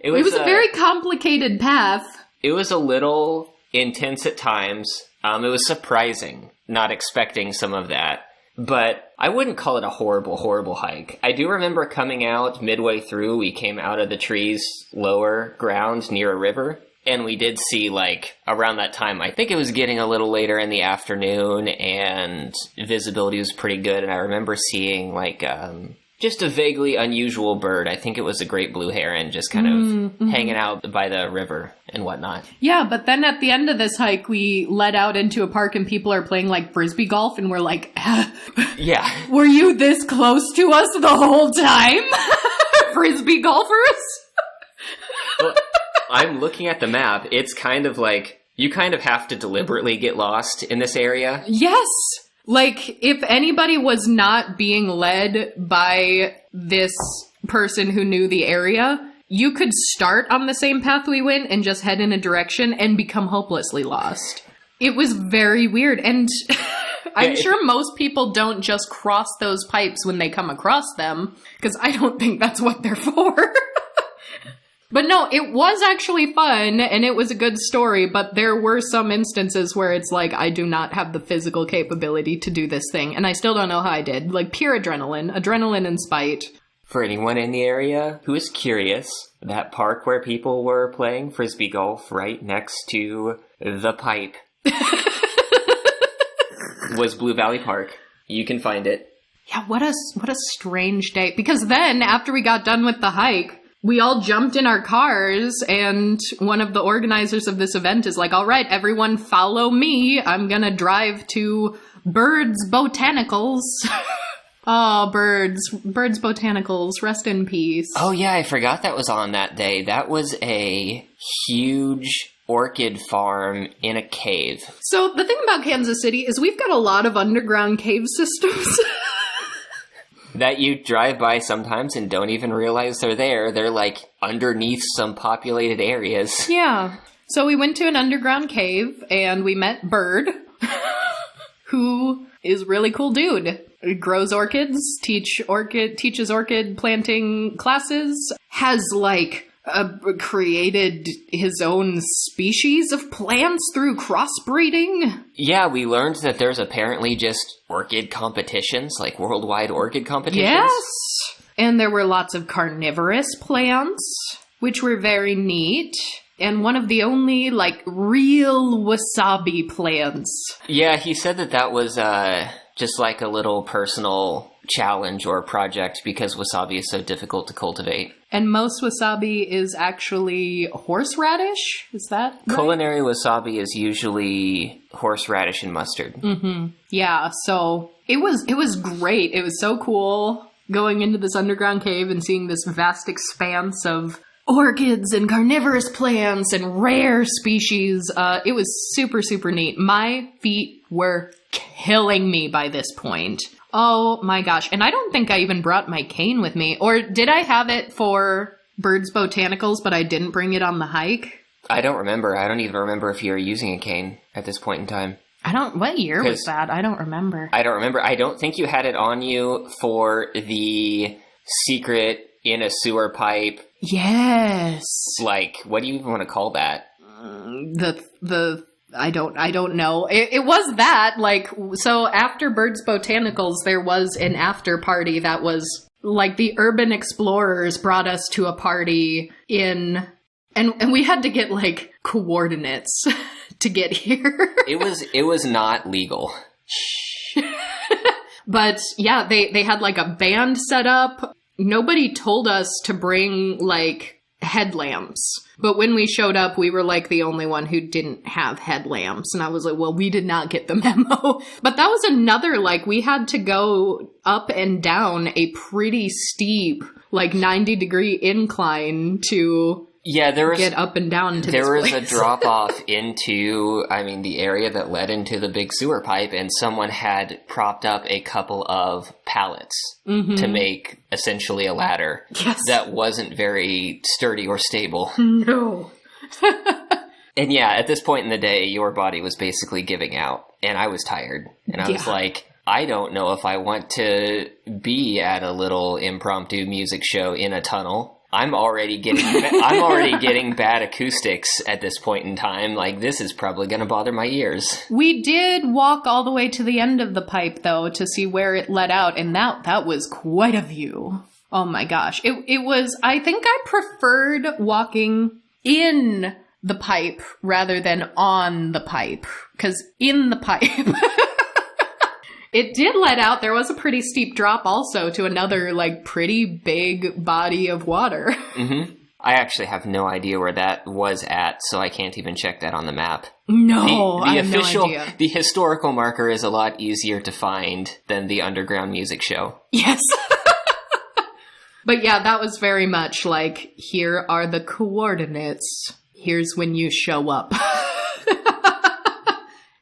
It was a very complicated path. It was a little intense at times. It was surprising, not expecting some of that. But I wouldn't call it a horrible, horrible hike. I do remember coming out midway through. We came out of the trees, lower ground near a river. And we did see, around that time, I think it was getting a little later in the afternoon, and visibility was pretty good. And I remember seeing, just a vaguely unusual bird. I think it was a great blue heron, just kind of hanging out by the river and whatnot. Yeah, but then at the end of this hike, we led out into a park, and people are playing, Frisbee golf, and we're like, yeah. Were you this close to us the whole time? Frisbee golfers? Well, I'm looking at the map. It's kind of you kind of have to deliberately get lost in this area. Yes! If anybody was not being led by this person who knew the area, you could start on the same path we went and just head in a direction and become hopelessly lost. It was very weird, and I'm sure most people don't just cross those pipes when they come across them, because I don't think that's what they're for. But no, it was actually fun, and it was a good story, but there were some instances where it's I do not have the physical capability to do this thing, and I still don't know how I did. Pure adrenaline and spite. For anyone in the area who is curious, that park where people were playing Frisbee golf right next to the pipe was Blue Valley Park. You can find it. Yeah, what a strange day. Because then, after we got done with the hike, we all jumped in our cars, and one of the organizers of this event is like, all right, everyone follow me. I'm gonna drive to Birds Botanicals. Oh, Birds Botanicals, rest in peace. Oh yeah, I forgot that was on that day. That was a huge orchid farm in a cave. So the thing about Kansas City is we've got a lot of underground cave systems. That you drive by sometimes and don't even realize they're there. They're underneath some populated areas. Yeah. So we went to an underground cave and we met Bird, who is a really cool dude. He grows orchids, teaches orchid planting classes, has created his own species of plants through crossbreeding. Yeah, we learned that there's apparently just orchid competitions, worldwide orchid competitions. Yes! And there were lots of carnivorous plants, which were very neat. And one of the only, real wasabi plants. Yeah, he said that was just a little personal challenge or project because wasabi is so difficult to cultivate. And most wasabi is actually horseradish? Is that right? Culinary wasabi is usually horseradish and mustard. Mm-hmm. Yeah, so it was great. It was so cool going into this underground cave and seeing this vast expanse of orchids and carnivorous plants and rare species. It was super, super neat. My feet were killing me by this point. Oh my gosh. And I don't think I even brought my cane with me. Or did I have it for Birds Botanicals, but I didn't bring it on the hike? I don't remember. I don't even remember if you were using a cane at this point in time. What year was that? I don't remember. I don't remember. I don't think you had it on you for the secret in a sewer pipe. Yes. Like, what do you even want to call that? I don't know. It was that, like, so after Birds Botanicals, there was an after party that was, like, the urban explorers brought us to a party and we had to get, like, coordinates to get here. It was not legal. But, yeah, they had, like, a band set up. Nobody told us to bring, like, headlamps. But when we showed up, we were, like, the only one who didn't have headlamps. And I was like, well, we did not get the memo. But that was another, like, we had to go up and down a pretty steep, like, 90-degree incline to get up and down to there this was place. A drop-off into, the area that led into the big sewer pipe, and someone had propped up a couple of pallets to make essentially a ladder that wasn't very sturdy or stable. No. And yeah, at this point in the day, your body was basically giving out, and I was tired. And I was like, I don't know if I want to be at a little impromptu music show in a tunnel. I'm already getting bad acoustics at this point in time. Like, this is probably going to bother my ears. We did walk all the way to the end of the pipe, though, to see where it led out, and that was quite a view. Oh my gosh. It was, I think I preferred walking in the pipe rather than on the pipe, because in the pipe... It did let out. There was a pretty steep drop also to another, like, pretty big body of water. Mm-hmm. I actually have no idea where that was at, so I can't even check that on the map. No, I have official, no idea. The historical marker is a lot easier to find than the underground music show. Yes. But yeah, that was very much like, here are the coordinates. Here's when you show up.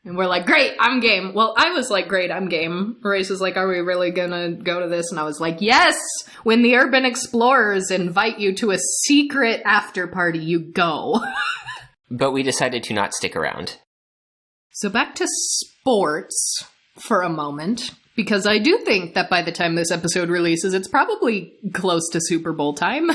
And we're like, great, I'm game. Well, I was like, great, I'm game. Race is like, are we really gonna go to this? And I was like, yes! When the urban explorers invite you to a secret after party, you go. But we decided to not stick around. So back to sports for a moment, because I do think that by the time this episode releases, it's probably close to Super Bowl time.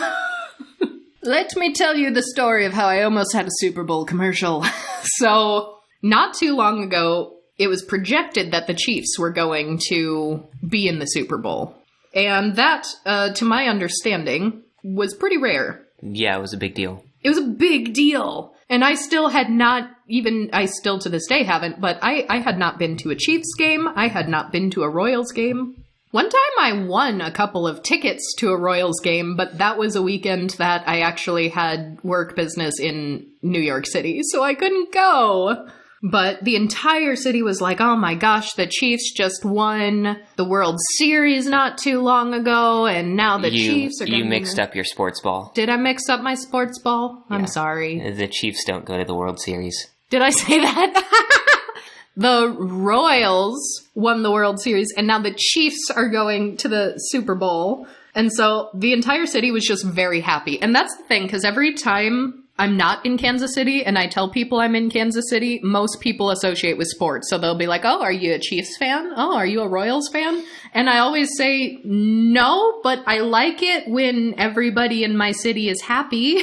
Let me tell you the story of how I almost had a Super Bowl commercial. So... not too long ago, it was projected that the Chiefs were going to be in the Super Bowl. And that, to my understanding, was pretty rare. Yeah, it was a big deal. It was a big deal. And I still had not I still to this day haven't, but I had not been to a Chiefs game. I had not been to a Royals game. One time I won a couple of tickets to a Royals game, but that was a weekend that I actually had work business in New York City, so I couldn't go. But the entire city was like, oh my gosh, the Chiefs just won the World Series not too long ago, and now the Chiefs are going to... You mixed up your sports ball. Did I mix up my sports ball? Yeah. I'm sorry. The Chiefs don't go to the World Series. Did I say that? The Royals won the World Series, and now the Chiefs are going to the Super Bowl. And so the entire city was just very happy. And that's the thing, because every time... I'm not in Kansas City, and I tell people I'm in Kansas City, most people associate with sports. So they'll be like, oh, are you a Chiefs fan? Oh, are you a Royals fan? And I always say, no, but I like it when everybody in my city is happy.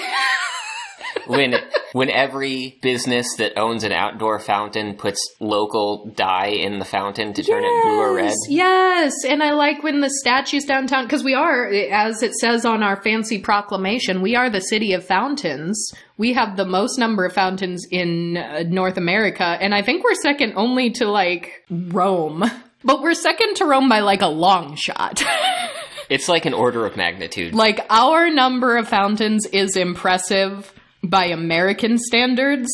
When every business that owns an outdoor fountain puts local dye in the fountain to turn it blue or red. Yes, and I like when the statues downtown, because we are, as it says on our fancy proclamation, we are the city of fountains. We have the most number of fountains in North America, and I think we're second only to, like, Rome. But we're second to Rome by, like, a long shot. It's like an order of magnitude. Like, our number of fountains is impressive by American standards,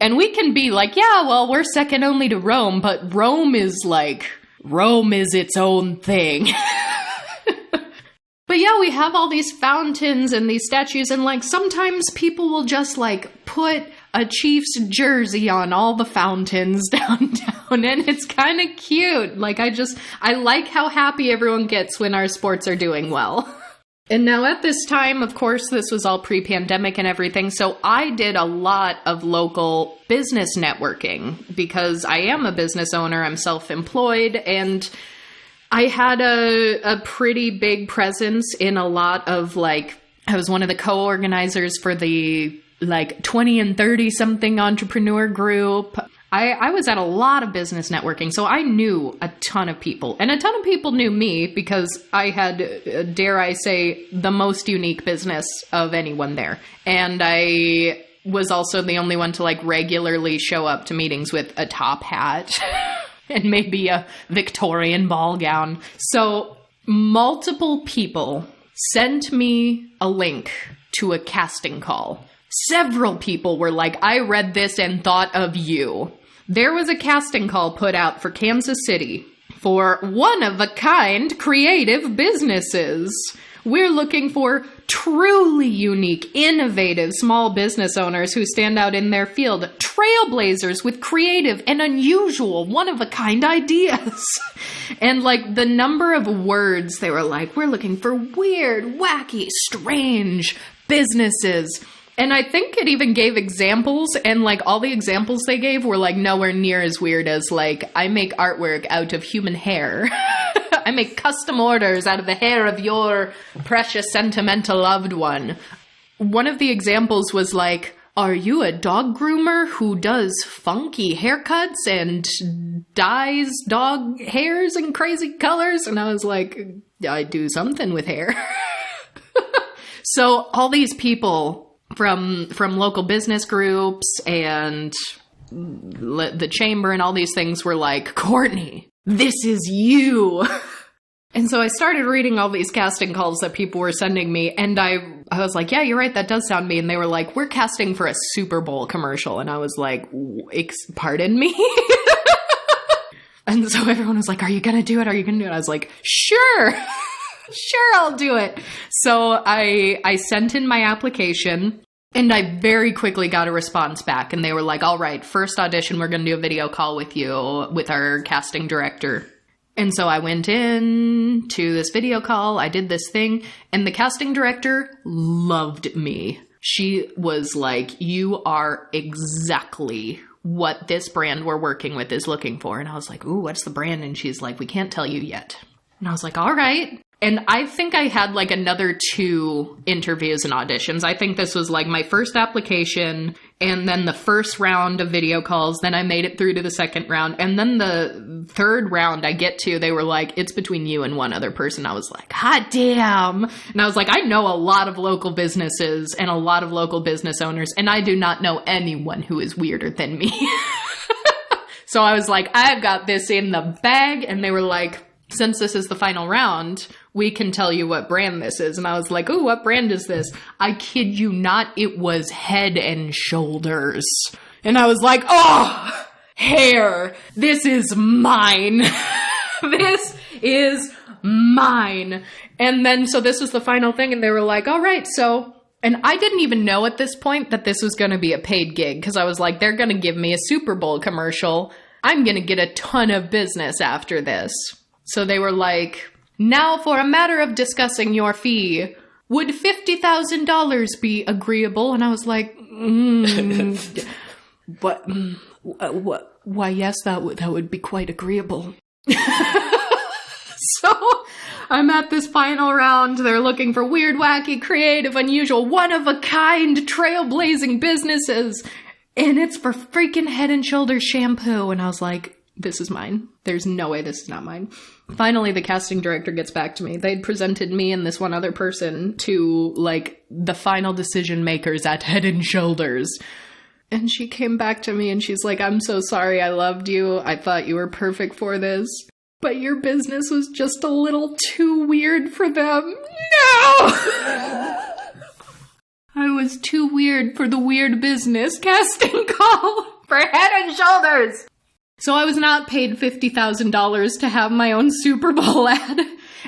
and we can be like, yeah, well, we're second only to Rome, but Rome is its own thing. But yeah, we have all these fountains and these statues, and like sometimes people will just like put a Chiefs jersey on all the fountains downtown, and it's kind of cute. Like I like how happy everyone gets when our sports are doing well. And now at this time, of course, this was all pre-pandemic and everything, so I did a lot of local business networking because I am a business owner, I'm self-employed, and I had a pretty big presence in a lot of, like, I was one of the co-organizers for the, like, 20 and 30-something entrepreneur group. I was at a lot of business networking, so I knew a ton of people. And a ton of people knew me because I had, dare I say, the most unique business of anyone there. And I was also the only one to, like, regularly show up to meetings with a top hat and maybe a Victorian ball gown. So multiple people sent me a link to a casting call. Several people were like, I read this and thought of you. There was a casting call put out for Kansas City for one-of-a-kind creative businesses. We're looking for truly unique, innovative small business owners who stand out in their field, trailblazers with creative and unusual, one-of-a-kind ideas. And like the number of words they were like, we're looking for weird, wacky, strange businesses. And I think it even gave examples, and like all the examples they gave were like nowhere near as weird as like, I make artwork out of human hair. I make custom orders out of the hair of your precious sentimental loved one. One of the examples was like, are you a dog groomer who does funky haircuts and dyes dog hairs in crazy colors? And I was like, I do something with hair. So all these people from local business groups and the chamber and all these things were like, Courtney, this is you. And so I started reading all these casting calls that people were sending me, and I was like, yeah, you're right, that does sound me. And they were like, we're casting for a Super Bowl commercial. And I was like, pardon me? And so everyone was like, are you gonna do it? Are you gonna do it? I was like, sure. Sure, I'll do it. So I sent in my application, and I very quickly got a response back. And they were like, all right, first audition, we're going to do a video call with you, with our casting director. And so I went in to this video call. I did this thing, and the casting director loved me. She was like, you are exactly what this brand we're working with is looking for. And I was like, ooh, what's the brand? And she's like, we can't tell you yet. And I was like, all right. And I think I had like another 2 interviews and auditions. I think this was like my first application and then the first round of video calls. Then I made it through to the second round. And then the third round I get to, they were like, it's between you and one other person. I was like, hot damn. And I was like, I know a lot of local businesses and a lot of local business owners, and I do not know anyone who is weirder than me. So I was like, I've got this in the bag. And they were like, since this is the final round, we can tell you what brand this is. And I was like, ooh, what brand is this? I kid you not, it was Head and Shoulders. And I was like, oh, hair, this is mine. This is mine. And then, so this was the final thing, and they were like, all right, so, and I didn't even know at this point that this was going to be a paid gig, because I was like, they're going to give me a Super Bowl commercial. I'm going to get a ton of business after this. So they were like, now for a matter of discussing your fee, would $50,000 be agreeable? And I was like, why, yes, that would be quite agreeable. So I'm at this final round. They're looking for weird, wacky, creative, unusual, one-of-a-kind, trailblazing businesses. And it's for freaking Head and Shoulders shampoo. And I was like, this is mine. There's no way this is not mine. Finally, the casting director gets back to me. They'd presented me and this one other person to, like, the final decision makers at Head and Shoulders. And she came back to me and she's like, I'm so sorry. I loved you. I thought you were perfect for this. But your business was just a little too weird for them. No! I was too weird for the weird business casting call for Head and Shoulders. So I was not paid $50,000 to have my own Super Bowl ad.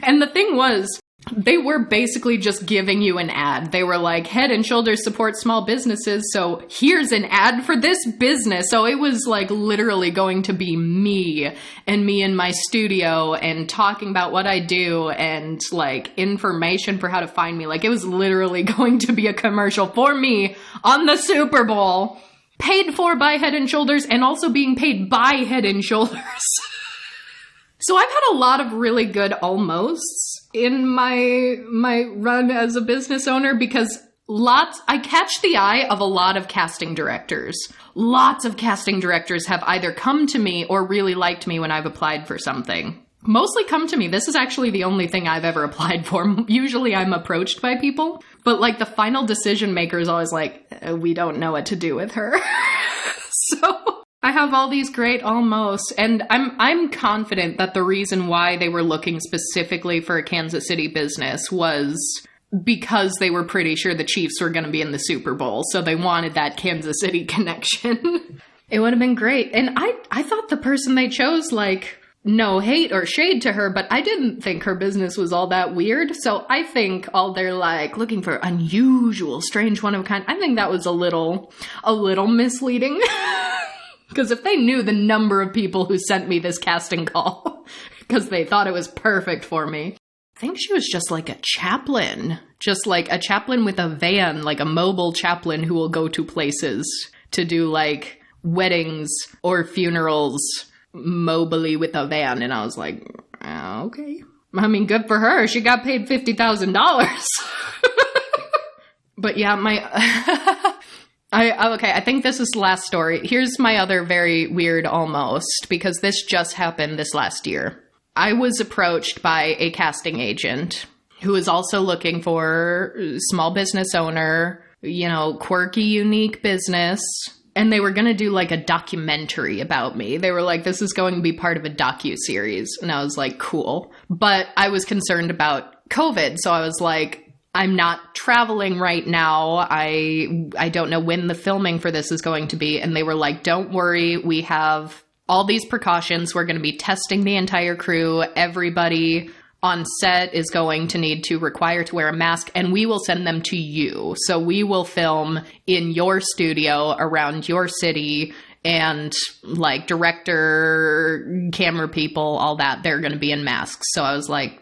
And the thing was, They were basically just giving you an ad. They were like, Head and Shoulders support small businesses, so here's an ad for this business. So it was like literally going to be me in my studio and talking about what I do and like information for how to find me. Like it was literally going to be a commercial for me on the Super Bowl, paid for by Head and Shoulders and also being paid by Head and Shoulders. So I've had a lot of really good almosts in my run as a business owner because I catch the eye of a lot of casting directors. Lots of casting directors have either come to me or really liked me when I've applied for something. Mostly come to me. This is actually the only thing I've ever applied for. Usually I'm approached by people, but like the final decision maker is always like, we don't know what to do with her. So I have all these great almost, and I'm confident that the reason why they were looking specifically for a Kansas City business was because they were pretty sure the Chiefs were going to be in the Super Bowl, so they wanted that Kansas City connection. It would have been great. And I thought the person they chose, like, no hate or shade to her, but I didn't think her business was all that weird. So I think all they're like looking for unusual, strange, one of a kind. I think that was a little misleading. Because if they knew the number of people who sent me this casting call because they thought it was perfect for me. I think she was just like a chaplain. Just like a chaplain with a van, like a mobile chaplain who will go to places to do like weddings or funerals mobily with a van. And I was like, okay. I mean, good for her. She got paid $50,000. But yeah, I think this is the last story. Here's my other very weird almost, because this just happened this last year. I was approached by a casting agent who is also looking for small business owner, quirky, unique business. And they were going to do like a documentary about me. They were like, this is going to be part of a docuseries. And I was like, cool. But I was concerned about COVID. So I was like, I'm not traveling right now. I don't know when the filming for this is going to be. And they were like, don't worry. We have all these precautions. We're going to be testing the entire crew. Everybody on set is going to need to require to wear a mask, and we will send them to you. So we will film in your studio around your city, and like director, camera people, all that, they're going to be in masks. So I was like,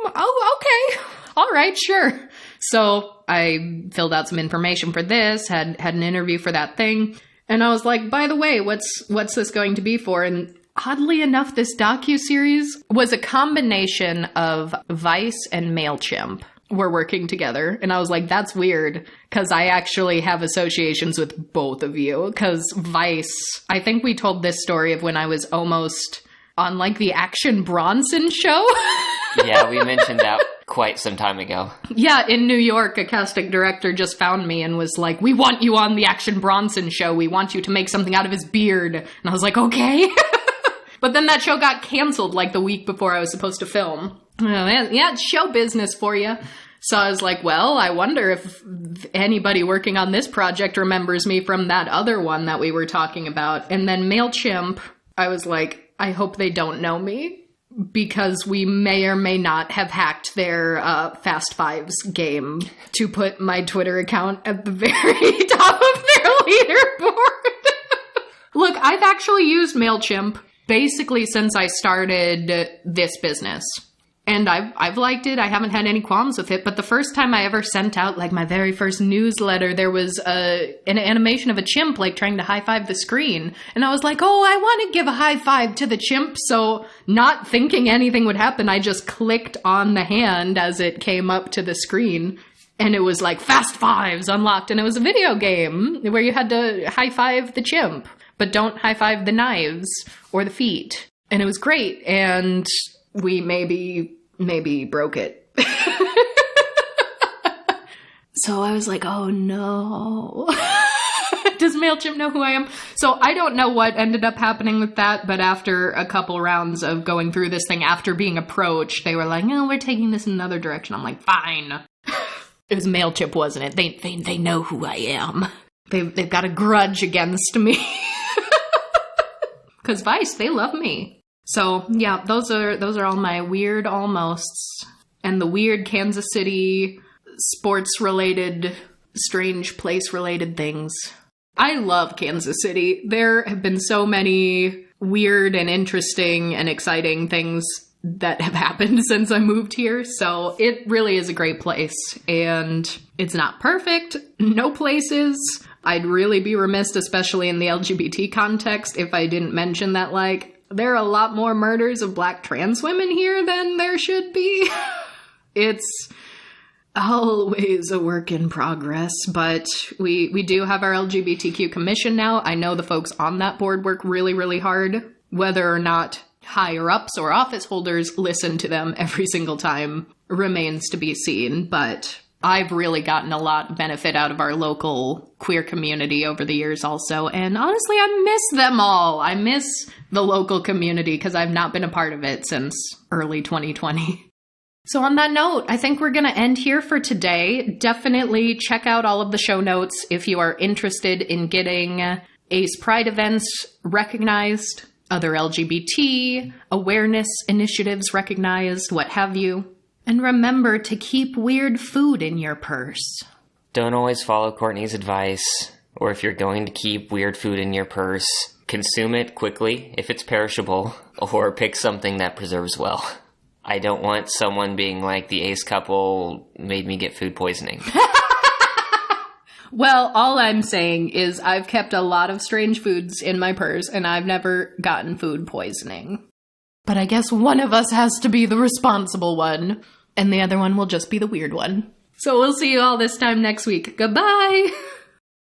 oh, okay. All right, sure. So I filled out some information for this, had an interview for that thing. And I was like, by the way, what's this going to be for? And oddly enough, this docuseries was a combination of Vice and MailChimp were working together. And I was like, that's weird, because I actually have associations with both of you. Because Vice, I think we told this story of when I was almost on like the Action Bronson show. Yeah, we mentioned that quite some time ago. Yeah, in New York, a casting director just found me and was like, we want you on the Action Bronson show. We want you to make something out of his beard. And I was like, okay. But then that show got canceled like the week before I was supposed to film. Yeah, it's show business for you. So I was like, well, I wonder if anybody working on this project remembers me from that other one that we were talking about. And then MailChimp, I was like, I hope they don't know me, because we may or may not have hacked their Fast Fives game to put my Twitter account at the very top of their leaderboard. Look, I've actually used MailChimp basically since I started this business. And I've liked it. I haven't had any qualms with it. But the first time I ever sent out like my very first newsletter, there was an animation of a chimp like trying to high five the screen. And I was like, oh, I want to give a high five to the chimp. So not thinking anything would happen, I just clicked on the hand as it came up to the screen. And it was like Fast Fives unlocked. And it was a video game where you had to high five the chimp, but don't high five the knives or the feet. And it was great. And we maybe broke it. So I was like, oh no. Does MailChimp know who I am? So I don't know what ended up happening with that, but after a couple rounds of going through this thing, after being approached, they were like, no, we're taking this in another direction. I'm like, fine. It was MailChimp, wasn't it? They know who I am. They've got a grudge against me. Because Vice, they love me. So, yeah, those are all my weird almosts. and the weird Kansas City sports-related, strange place-related things. I love Kansas City. There have been so many weird and interesting and exciting things that have happened since I moved here, so it really is a great place. And it's not perfect. No place is. I'd really be remiss, especially in the LGBT context, if I didn't mention that, like, there are a lot more murders of Black trans women here than there should be. It's always a work in progress, but we do have our LGBTQ commission now. I know the folks on that board work really, really hard. Whether or not higher-ups or office holders listen to them every single time remains to be seen, but I've really gotten a lot of benefit out of our local queer community over the years also, and honestly, I miss them all. I miss the local community because I've not been a part of it since early 2020. So on that note, I think we're going to end here for today. Definitely check out all of the show notes if you are interested in getting Ace Pride events recognized, other LGBT awareness initiatives recognized, what have you. And remember to keep weird food in your purse. Don't always follow Courtney's advice, or if you're going to keep weird food in your purse, consume it quickly if it's perishable, or pick something that preserves well. I don't want someone being like, the Ace couple made me get food poisoning. Well, all I'm saying is I've kept a lot of strange foods in my purse, and I've never gotten food poisoning. But I guess one of us has to be the responsible one, and the other one will just be the weird one. So we'll see you all this time next week. Goodbye!